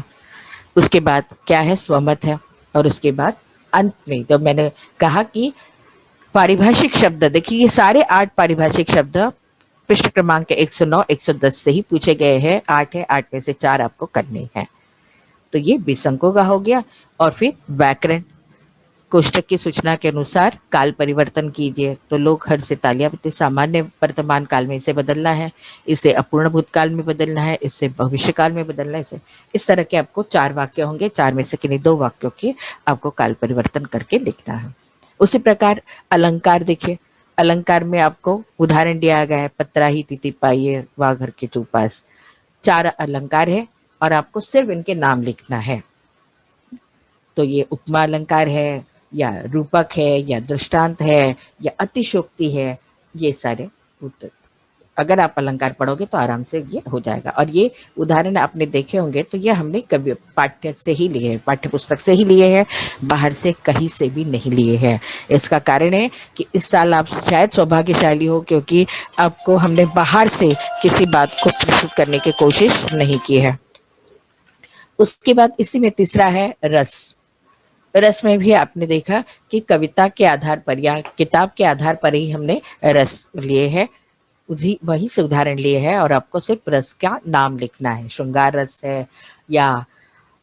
उसके बाद क्या है, स्वमत है, और उसके बाद अंत में जब मैंने कहा कि पारिभाषिक शब्द, देखिए ये सारे 8 पारिभाषिक शब्द पृष्ठ क्रमांक 109 110 से ही पूछे गए हैं, 8 है, 8 में से 4 आपको करने हैं। तो ये 20 अंकों का हो गया। और फिर व्याकरण, कोष्टक की सूचना के अनुसार काल परिवर्तन कीजिए, तो लोग हर से तालियां बजती, सामान्य वर्तमान काल में इसे बदलना है, इसे अपूर्ण भूतकाल में बदलना है, इसे भविष्य काल में बदलना है, इसे, इस तरह के आपको 4 वाक्य होंगे, 4 में से किन्हीं 2 वाक्यों की आपको काल परिवर्तन करके लिखना है। उसी प्रकार अलंकार देखिए, अलंकार में आपको उदाहरण दिया गया है, पत्राही तिथि पाइये वा घर के चौपास, 4 अलंकार है और आपको सिर्फ इनके नाम लिखना है। तो ये उपमा अलंकार है, या रूपक है, या दृष्टांत है, या अतिशोक्ति है, ये सारे उत्तर। अगर आप अलंकार पढ़ोगे तो आराम से ये हो जाएगा। और ये उदाहरण आपने देखे होंगे तो ये हमने कभी पाठ्य से ही लिए हैं, पाठ्य पुस्तक से ही लिए हैं, बाहर से कहीं से भी नहीं लिए हैं। इसका कारण है कि इस साल आप शायद सौभाग्यशाली हो, क्योंकि आपको हमने बाहर से किसी बात को प्रस्तुत करने की कोशिश नहीं की है। उसके बाद इसी में तीसरा है रस। रस में भी आपने देखा कि कविता के आधार पर या किताब के आधार पर ही हमने रस लिए हैं, वही से उदाहरण लिए हैं, और आपको सिर्फ रस का नाम लिखना है। श्रृंगार रस है या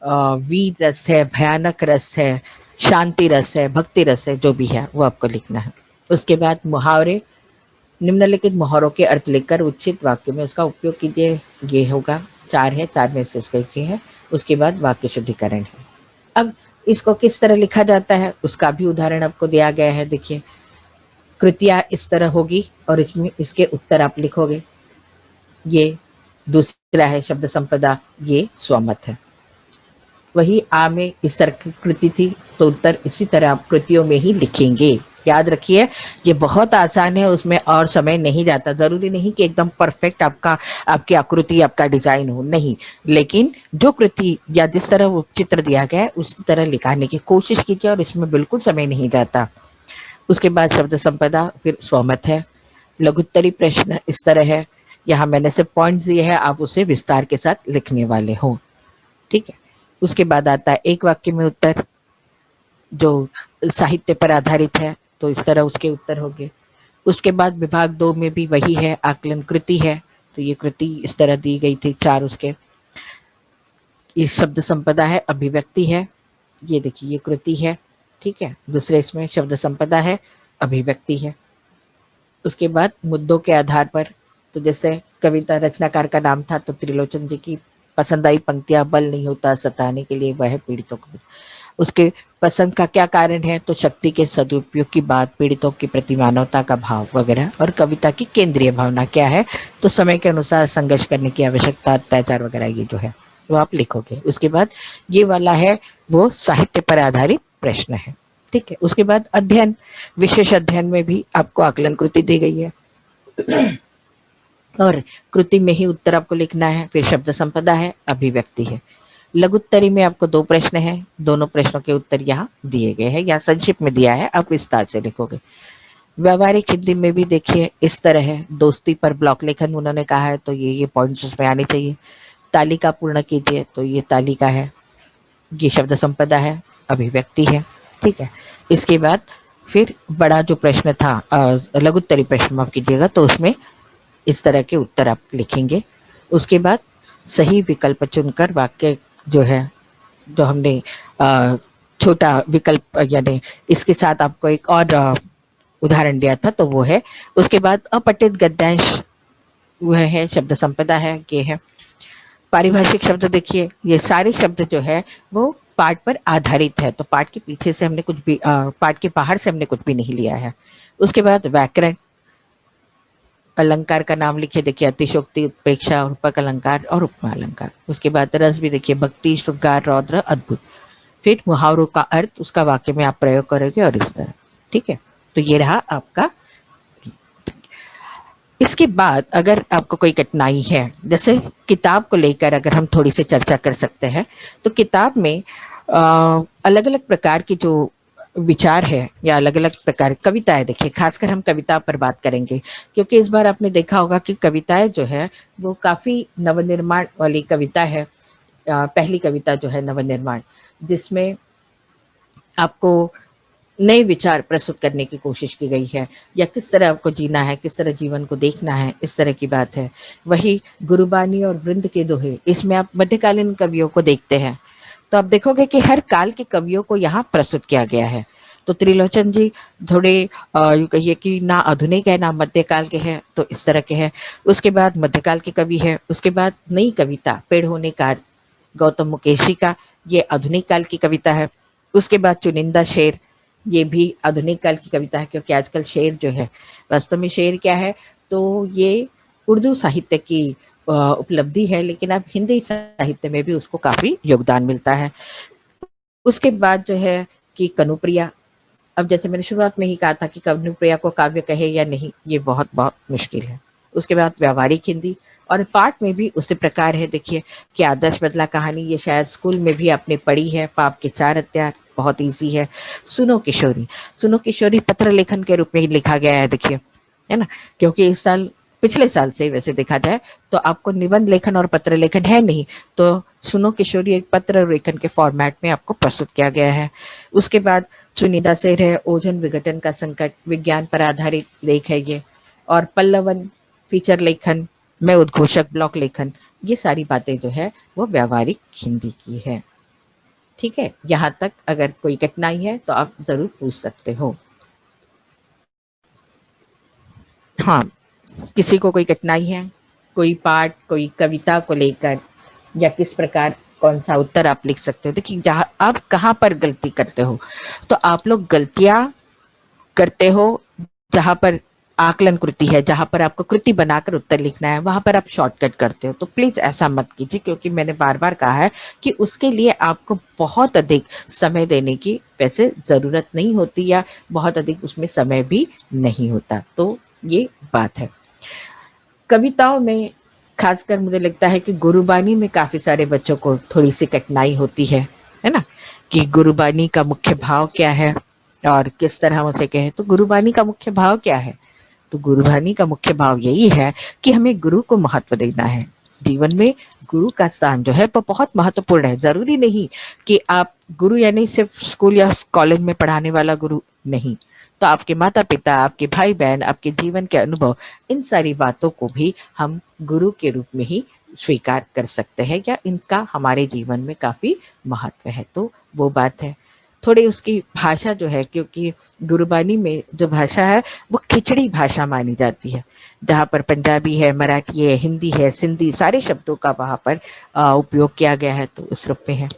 वीर रस है, भयानक रस है, शांति रस है, भक्ति रस है, जो भी है वो आपको लिखना है। उसके बाद मुहावरे, निम्नलिखित मुहावरों के अर्थ लिखकर उचित वाक्य में उसका उपयोग कीजिए। ये होगा, 4 है, 4 में से उसका एक ही है। उसके बाद वाक्य शुद्धिकरण है। अब इसको किस तरह लिखा जाता है उसका भी उदाहरण आपको दिया गया है। देखिए, कृतियां इस तरह होगी और इसमें इसके उत्तर आप लिखोगे। ये दूसरा है शब्द संपदा, ये स्वमत है। वही आ में इस तरह की कृति थी तो उत्तर इसी तरह आप कृतियों में ही लिखेंगे। याद रखिए, ये बहुत आसान है, उसमें और समय नहीं जाता। जरूरी नहीं कि एकदम परफेक्ट आपकी आकृति, आपका डिजाइन हो, नहीं, लेकिन जो कृति या जिस तरह वो चित्र दिया गया है उसी तरह लिखाने की कोशिश कीजिए और इसमें बिल्कुल समय नहीं जाता। उसके बाद शब्द संपदा, फिर स्वमत है। लघुत्तरी प्रश्न इस तरह है, यहाँ मैंने सिर्फ पॉइंट्स दिए हैं, आप उसे विस्तार के साथ लिखने वाले हो, ठीक है। उसके बाद आता है एक वाक्य में उत्तर, जो साहित्य पर आधारित है, तो इस तरह उसके उत्तर होंगे। उसके बाद विभाग 2 में भी वही है, आकलन कृति है, तो ये कृति इस तरह दी गई थी 4 उसके। इस शब्द संपदा है, अभिव्यक्ति है, ये देखिए ये कृति है, ठीक है। दूसरे इसमें शब्द संपदा है, अभिव्यक्ति है। उसके बाद मुद्दों के आधार पर, तो जैसे कविता रचनाकार का नाम था तो त्रिलोचन जी की पसंद आई पंक्तियां, बल नहीं होता सताने के लिए वह पीड़ितों को। उसके पसंद का क्या कारण है, तो शक्ति के सदुपयोग की बात, पीड़ितों के प्रति मानवता का भाव वगैरह। और कविता की केंद्रीय भावना क्या है, तो समय के अनुसार संघर्ष करने की आवश्यकता, अत्याचार वगैरह, ये जो है वो आप लिखोगे। उसके बाद ये वाला है वो साहित्य पर आधारित प्रश्न है, ठीक है। उसके बाद अध्ययन, विशेष अध्ययन में भी आपको आकलन कृति दी गई है और कृति में ही उत्तर आपको लिखना है। फिर शब्द संपदा है, अभिव्यक्ति है। लघुत्तरी में आपको 2 प्रश्न हैं, दोनों प्रश्नों के उत्तर यहाँ दिए गए हैं या संक्षिप्त में दिया है, आप विस्तार से लिखोगे। व्यवहारिक हिंदी में भी देखिए इस तरह है, दोस्ती पर ब्लॉक लेखन उन्होंने कहा है, तो ये पॉइंट्स उसमें आने चाहिए। तालिका पूर्ण कीजिए, तो ये तालिका है, ये शब्द संपदा है, अभिव्यक्ति है, ठीक है। इसके बाद फिर बड़ा जो प्रश्न था, लघुत्तरी प्रश्न माफ कीजिएगा, तो उसमें इस तरह के उत्तर आप लिखेंगे। उसके बाद सही विकल्प चुनकर वाक्य जो है, जो हमने छोटा विकल्प यानी इसके साथ आपको एक और उदाहरण दिया था, तो वो है। उसके बाद अपठित गद्यांश वह है, शब्द संपदा है, ये है। पारिभाषिक शब्द देखिए, ये सारे शब्द जो है वो पाठ पर आधारित है, तो पाठ के पीछे से हमने कुछ भी पाठ के बाहर से हमने कुछ भी नहीं लिया है। उसके बाद व्याकरण, अलंकार का नाम लिखिए, देखिए अतिशोक्ति, उत्प्रेक्षा, रूपक अलंकार और उपमा अलंकार। उसके बाद रस भी देखिए, भक्ति, श्रृंगार, रौद्र, अद्भुत। फिर मुहावरों का अर्थ उसका वाक्य में आप प्रयोग करोगे और इस तरह, ठीक है। तो ये रहा आपका। इसके बाद अगर आपको कोई कठिनाई है, जैसे किताब को लेकर अगर हम थोड़ी सी चर्चा कर सकते हैं, तो किताब में अलग अलग प्रकार की जो विचार है या अलग अलग प्रकार कविताएं, देखिए खासकर हम कविता पर बात करेंगे, क्योंकि इस बार आपने देखा होगा कि कविताएं जो है वो काफी नवनिर्माण वाली कविता है। पहली कविता जो है नवनिर्माण, जिसमें आपको नए विचार प्रस्तुत करने की कोशिश की गई है, या किस तरह आपको जीना है, किस तरह जीवन को देखना है, इस तरह की बात है। वही गुरुबानी और वृंद के दोहे, इसमें आप मध्यकालीन कवियों को देखते हैं, तो आप देखोगे कि हर काल के कवियों को यहाँ प्रस्तुत किया गया है। तो त्रिलोचन जी थोड़े यूँ कहिए कि ना आधुनिक है ना मध्यकाल के हैं, तो इस तरह के हैं। उसके बाद मध्यकाल के कवि है। उसके बाद नई कविता पेड़ होने का गौतम मुकेशी का, ये आधुनिक काल की कविता है। उसके बाद चुनिंदा शेर, ये भी आधुनिक काल की कविता है, क्योंकि आजकल शेर जो है, वास्तव में शेर क्या है, तो ये उर्दू साहित्य की उपलब्धि है, लेकिन अब हिंदी साहित्य में भी उसको काफी योगदान मिलता है। उसके बाद जो है कि कनुप्रिया, अब जैसे मैंने शुरुआत में ही कहा था कि कनुप्रिया को काव्य कहे या नहीं, ये बहुत बहुत मुश्किल है, उसके बाद व्यावहारिक हिंदी, और पाठ में भी उसी प्रकार है। देखिए कि आदर्श बदला कहानी, ये शायद स्कूल में भी आपने पढ़ी है। पाप के 4 अध्याय, बहुत इजी है। सुनो किशोरी, सुनो किशोरी पत्र लेखन के रूप में लिखा गया है, देखिए, है ना, क्योंकि इस साल, पिछले साल से वैसे देखा जाए तो आपको निबंध लेखन और पत्र लेखन है नहीं, तो सुनो किशोरी एक पत्र लेखन के फॉर्मेट में आपको प्रस्तुत किया गया है। उसके बाद चुनिंदा शेर है, ओजन विघटन का संकट, विज्ञान पर आधारित लेख है ये, और पल्लवन फीचर लेखन में उद्घोषक ब्लॉक लेखन, ये सारी बातें जो है वो व्यावहारिक हिंदी की है। ठीक है, यहाँ तक अगर कोई कठिनाई है तो आप जरूर पूछ सकते हो। हाँ, किसी को कोई कठिनाई है, कोई पाठ, कोई कविता को लेकर, या किस प्रकार कौन सा उत्तर आप लिख सकते हो। देखिए जहाँ आप कहाँ पर गलती करते हो, तो आप लोग गलतियां करते हो जहां पर आकलन कृति है, जहां पर आपको कृति बनाकर उत्तर लिखना है, वहां पर आप शॉर्टकट करते हो। तो प्लीज ऐसा मत कीजिए, क्योंकि मैंने बार बार कहा है कि उसके लिए आपको बहुत अधिक समय देने की वैसे जरूरत नहीं होती, या बहुत अधिक उसमें समय भी नहीं होता। तो ये बात है। कविताओं में खासकर मुझे लगता है कि गुरुबानी में काफी सारे बच्चों को थोड़ी सी कठिनाई होती है ना, कि गुरुबानी का मुख्य भाव क्या है और किस तरह हम उसे कहें। तो गुरुबानी का मुख्य भाव क्या है? तो गुरुबानी का मुख्य भाव यही है कि हमें गुरु को महत्व देना है। जीवन में गुरु का स्थान जो है वो बहुत महत्वपूर्ण है। जरूरी नहीं कि आप गुरु यानी सिर्फ स्कूल या कॉलेज में पढ़ाने वाला गुरु नहीं, तो आपके माता पिता, आपके भाई बहन, आपके जीवन के अनुभव, इन सारी बातों को भी हम गुरु के रूप में ही स्वीकार कर सकते हैं, या इनका हमारे जीवन में काफी महत्व है। तो वो बात है। थोड़ी उसकी भाषा जो है, क्योंकि गुरुबानी में जो भाषा है वो खिचड़ी भाषा मानी जाती है, जहाँ पर पंजाबी है, मराठी है, हिंदी है, सिंधी, सारे शब्दों का वहाँ पर उपयोग किया गया है, तो उस रूप में है।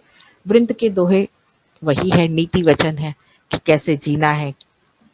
वृंद के दोहे वही है, नीति वचन है कि कैसे जीना है,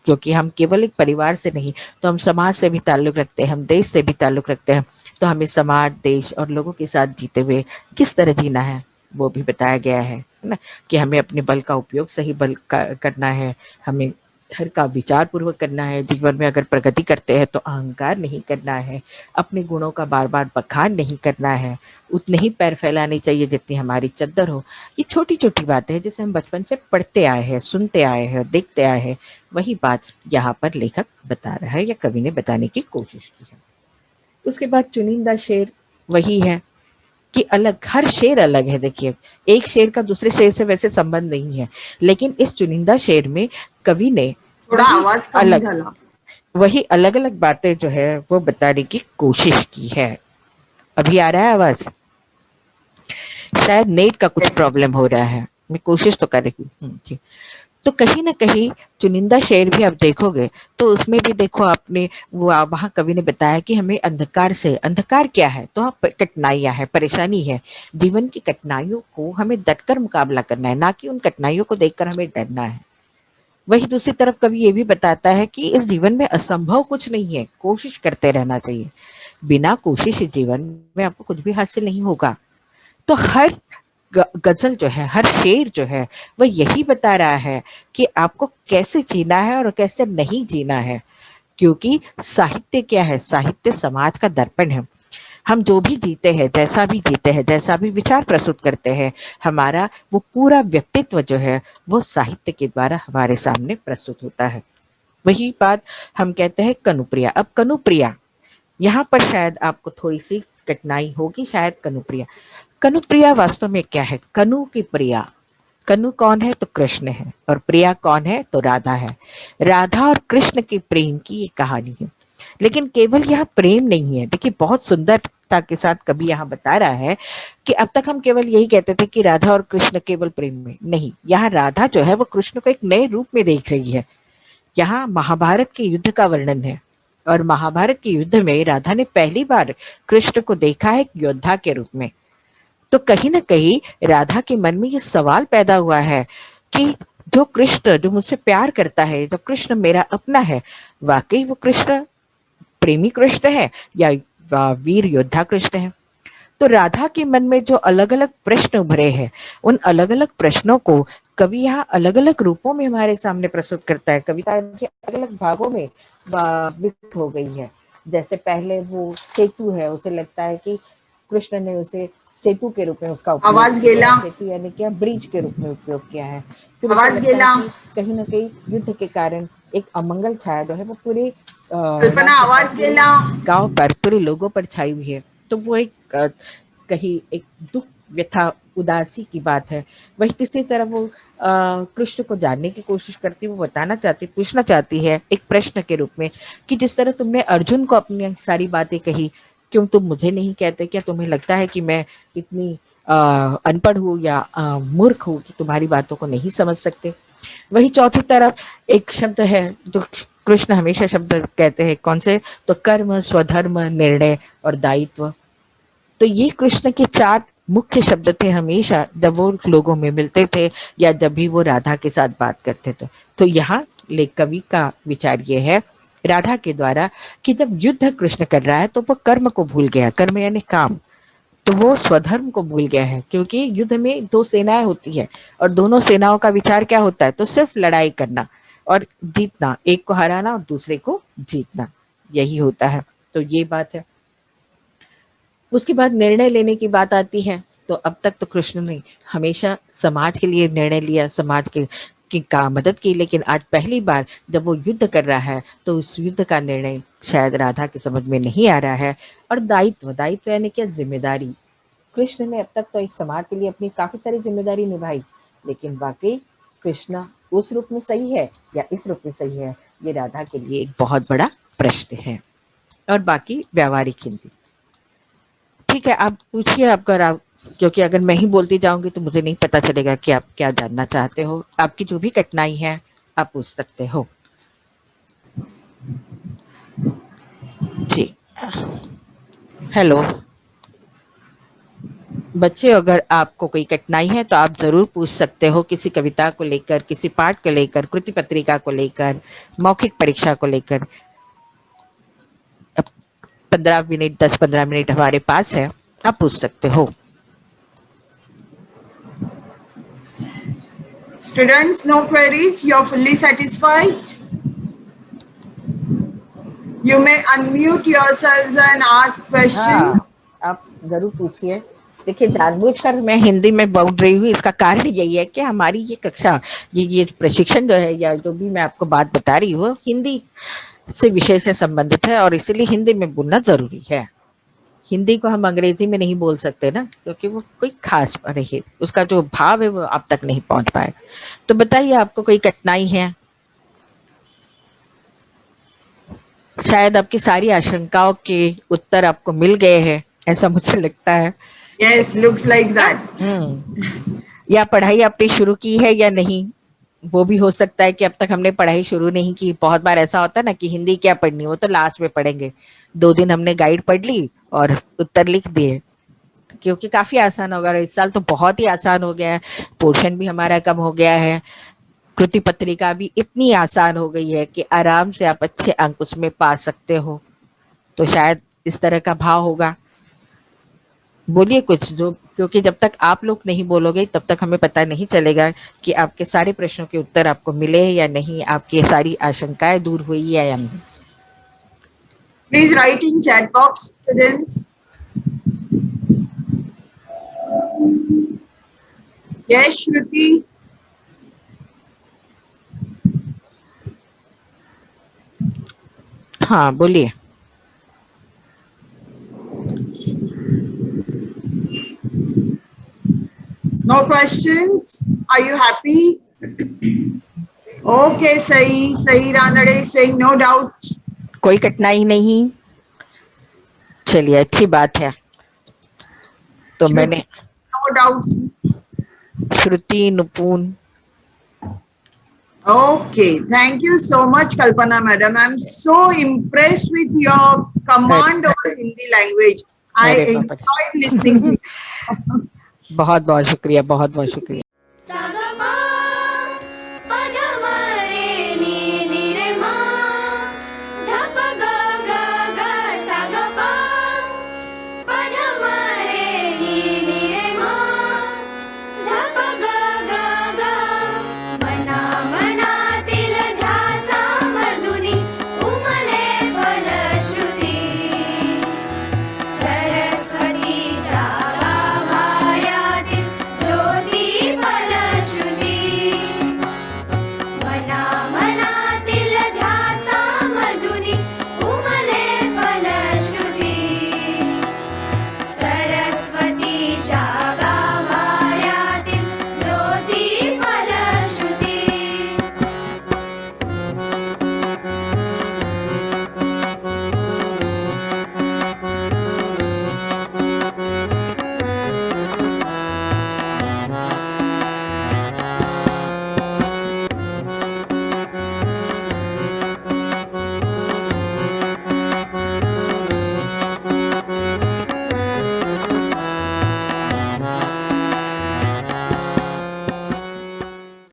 क्योंकि हम केवल एक परिवार से नहीं, तो हम समाज से भी ताल्लुक रखते हैं, हम देश से भी ताल्लुक रखते हैं। तो हमें समाज, देश और लोगों के साथ जीते हुए किस तरह जीना है वो भी बताया गया है ना, कि हमें अपने बल का उपयोग सही करना है, हमें हर का विचार पूर्वक करना है। जीवन में अगर प्रगति करते हैं तो अहंकार नहीं करना है, अपने गुणों का बार बार बखान नहीं करना है, उतने ही पैर फैलाने चाहिए जितनी हमारी चद्दर हो। ये छोटी छोटी बातें हैं जिसे हम बचपन से पढ़ते आए हैं, सुनते आए हैं, देखते आए हैं। वही बात यहाँ पर लेखक बता रहा है, या कवि ने बताने की कोशिश की है। उसके बाद चुनिंदा शेर वही है कि अलग, हर शेर अलग है। देखिए एक शेर का दूसरे शेर से वैसे संबंध नहीं है, लेकिन इस चुनिंदा शेर में कवि ने थोड़ा आवाज कमी अलग, झाला. वही अलग अलग बातें जो है वो बताने की कोशिश की है। अभी आ रहा है आवाज? शायद नेट का कुछ प्रॉब्लम हो रहा है, मैं कोशिश तो कर रही हूँ जी। तो कहीं ना कहीं चुनिंदा शेर भी आप देखोगे तो उसमें भी देखो आपने वो वहां कवि ने बताया कि हमें अंधकार से, अंधकार क्या है, तो हाँ कठिनाइयां है, परेशानी है। जीवन की कठिनाइयों को हमें डटकर मुकाबला करना है, ना कि उन कठिनाइयों को देखकर हमें डरना है। वही दूसरी तरफ कवि ये भी बताता है कि इस जीवन में असंभव कुछ नहीं है, कोशिश करते रहना चाहिए। बिना कोशिश इस जीवन में आपको कुछ भी हासिल नहीं होगा। तो हर गजल जो है, हर शेर जो है, वह यही बता रहा है कि आपको कैसे जीना है और कैसे नहीं जीना है। क्योंकि साहित्य क्या है? साहित्य समाज का दर्पण है। हम जो भी जीते हैं, जैसा भी जीते हैं, जैसा भी विचार प्रस्तुत करते हैं, हमारा वो पूरा व्यक्तित्व जो है वो साहित्य के द्वारा हमारे सामने प्रस्तुत होता है। वही बात हम कहते हैं कनुप्रिया। अब कनुप्रिया, यहाँ पर शायद आपको थोड़ी सी कठिनाई होगी, शायद कनुप्रिया। कनुप्रिया वास्तव में क्या है? कनु की प्रिया, कनु कौन है? तो कृष्ण है, और प्रिया कौन है? तो राधा है। राधा और कृष्ण के प्रेम की ये कहानी है। लेकिन केवल यह प्रेम नहीं है, देखिए बहुत सुंदरता के साथ कभी यहाँ बता रहा है कि अब तक हम केवल यही कहते थे कि राधा और कृष्ण केवल प्रेम में नहीं, यहाँ राधा जो है वो कृष्ण को एक नए रूप में देख रही है। यहाँ महाभारत के युद्ध का वर्णन है, और महाभारत के युद्ध में राधा ने पहली बार कृष्ण को देखा है एक योद्धा के रूप में। तो कहीं ना कहीं राधा के मन में ये सवाल पैदा हुआ है कि जो कृष्ण, जो मुझसे प्यार करता है, जो कृष्ण मेरा अपना है, वाकई वो कृष्ण प्रेमी कृष्ण है या वीर योद्धा कृष्ण है। तो राधा के मन में जो अलग अलग प्रश्न उभरे हैं, उन अलग अलग प्रश्नों को कवि यहाँ अलग अलग रूपों में हमारे सामने प्रस्तुत करता है। कविता के अलग अलग भागों में विभक्त हो गई है, जैसे पहले वो सेतु है, उसे लगता है कि कृष्ण ने उसे सेतु के रूप में उसका उपयोग आवाज किया गेला। है, सेतु यानी क्या, ब्रिज के रूप में उपयोग किया है। फिर उसे आवाज लगता गेला। है कि कहीं ना कहीं युद्ध के कारण एक अमंगल छाया जो है वो पूरे कल्पना, राज्य पर, आवाज पूरे गेला। गांव पर, पूरे लोगों पर छाई हुई है। तो वो एक कहीं एक दुख, व्यथा, उदासी की बात है। वही तीसरी तरफ वो कृष्ण को जानने की कोशिश करती है, वो बताना चाहती, पूछना चाहती है एक प्रश्न के रूप में कि जिस तरह तुमने अर्जुन को अपनी सारी बातें कही, क्यों तुम मुझे नहीं कहते? क्या तुम्हें लगता है कि मैं इतनी अनपढ़ हूँ या मूर्ख हूँ कि तुम्हारी बातों को नहीं समझ सकते? वही चौथी तरफ एक शब्द है जो कृष्ण हमेशा शब्द कहते हैं, कौन से? तो कर्म, स्वधर्म, निर्णय और दायित्व। तो ये कृष्ण के चार मुख्य शब्द थे हमेशा जब वो लोगों में मिलते थे या जब भी वो राधा के साथ बात करते थे। तो यहाँ लेख कवि का विचार ये है राधा के द्वारा कि जब युद्ध कृष्ण कर रहा है तो वो कर्म को भूल गया, कर्म यानी काम, तो वो स्वधर्म को भूल गया है, क्योंकि युद्ध में दो सेनाएं होती है और दोनों सेनाओं का विचार क्या होता है? तो सिर्फ लड़ाई करना और जीतना, एक को हराना और दूसरे को जीतना, यही होता है। तो ये बात है। उसके बाद निर्णय लेने की बात आती है। तो अब तक तो कृष्ण ने हमेशा समाज के लिए निर्णय लिया, समाज के की का मदद की, लेकिन आज पहली बार जब वो युद्ध कर रहा है तो उस युद्ध का निर्णय शायद राधा के समझ में नहीं आ रहा है। और दायित्व, दायित्व यानी क्या? जिम्मेदारी। कृष्ण ने अब तक तो एक समाज के लिए अपनी काफी सारी जिम्मेदारी निभाई, लेकिन वाकई कृष्ण उस रूप में सही है या इस रूप में सही है, ये राधा के लिए एक बहुत बड़ा प्रश्न है। और बाकी व्यावहारिक हिंदी। ठीक है, आप पूछिए अगर आप, क्योंकि अगर मैं ही बोलती जाऊंगी तो मुझे नहीं पता चलेगा कि आप क्या जानना चाहते हो। आपकी जो भी कठिनाई है आप पूछ सकते हो। जी, हेलो बच्चे, अगर आपको कोई कठिनाई है तो आप जरूर पूछ सकते हो, किसी कविता को लेकर, किसी पाठ को लेकर, कृति पत्रिका को लेकर, मौखिक परीक्षा को लेकर। 15 मिनट, 10-15 मिनट हमारे पास है, आप पूछ सकते हो। Students, no queries. You're fully satisfied. You may unmute yourselves and ask questions. हाँ, आप जरूर पूछिए। देखिए, जानबूझकर मैं हिंदी में बोल रही हूँ, इसका कारण यही है कि हमारी ये कक्षा, ये प्रशिक्षण जो है या जो भी मैं आपको बात बता रही हूँ, हिंदी से विषय से संबंधित है और इसीलिए हिंदी में बोलना जरूरी है। हिंदी को हम अंग्रेजी में नहीं बोल सकते ना, क्योंकि वो कोई खास नहीं, उसका जो भाव है वो आप तक नहीं पहुंच पाए। तो बताइए, आपको कोई कठिनाई है? शायद आपकी सारी आशंकाओं के उत्तर आपको मिल गए हैं, ऐसा मुझे लगता है। Yes, looks like that. या पढ़ाई आपने शुरू की है या नहीं, वो भी हो सकता है कि अब तक हमने पढ़ाई शुरू नहीं की। बहुत बार ऐसा होता है ना कि हिंदी क्या पढ़नी, वो तो लास्ट में पढ़ेंगे। 2 दिन हमने गाइड पढ़ ली और उत्तर लिख दिए, क्योंकि काफी आसान होगा। इस साल तो बहुत ही आसान हो गया है, पोर्शन भी हमारा कम हो गया है, कृति पत्रिका भी इतनी आसान हो गई है कि आराम से आप अच्छे अंक उसमें पा सकते हो। तो शायद इस तरह का भाव होगा। बोलिए कुछ, जो, क्योंकि जब तक आप लोग नहीं बोलोगे तब तक हमें पता नहीं चलेगा कि आपके सारे प्रश्नों के उत्तर आपको मिले या नहीं, आपकी सारी आशंकाएं दूर हुई है या नहीं। Please write in chat box, students. Yes, Shruti. हाँ, बोलिए। No questions. Are you happy? Okay, Sahi Ranade saying no doubt. कोई कठिनाई नहीं, चलिए अच्छी बात है। तो Shruti, मैंने no doubts. Shruti, नुपुन, Okay, thank you so much, Kalpana madam. I'm so impressed with your command over Hindi language. I अरे बाप रे, enjoyed listening to you. बहुत बहुत शुक्रिया, बहुत बहुत शुक्रिया।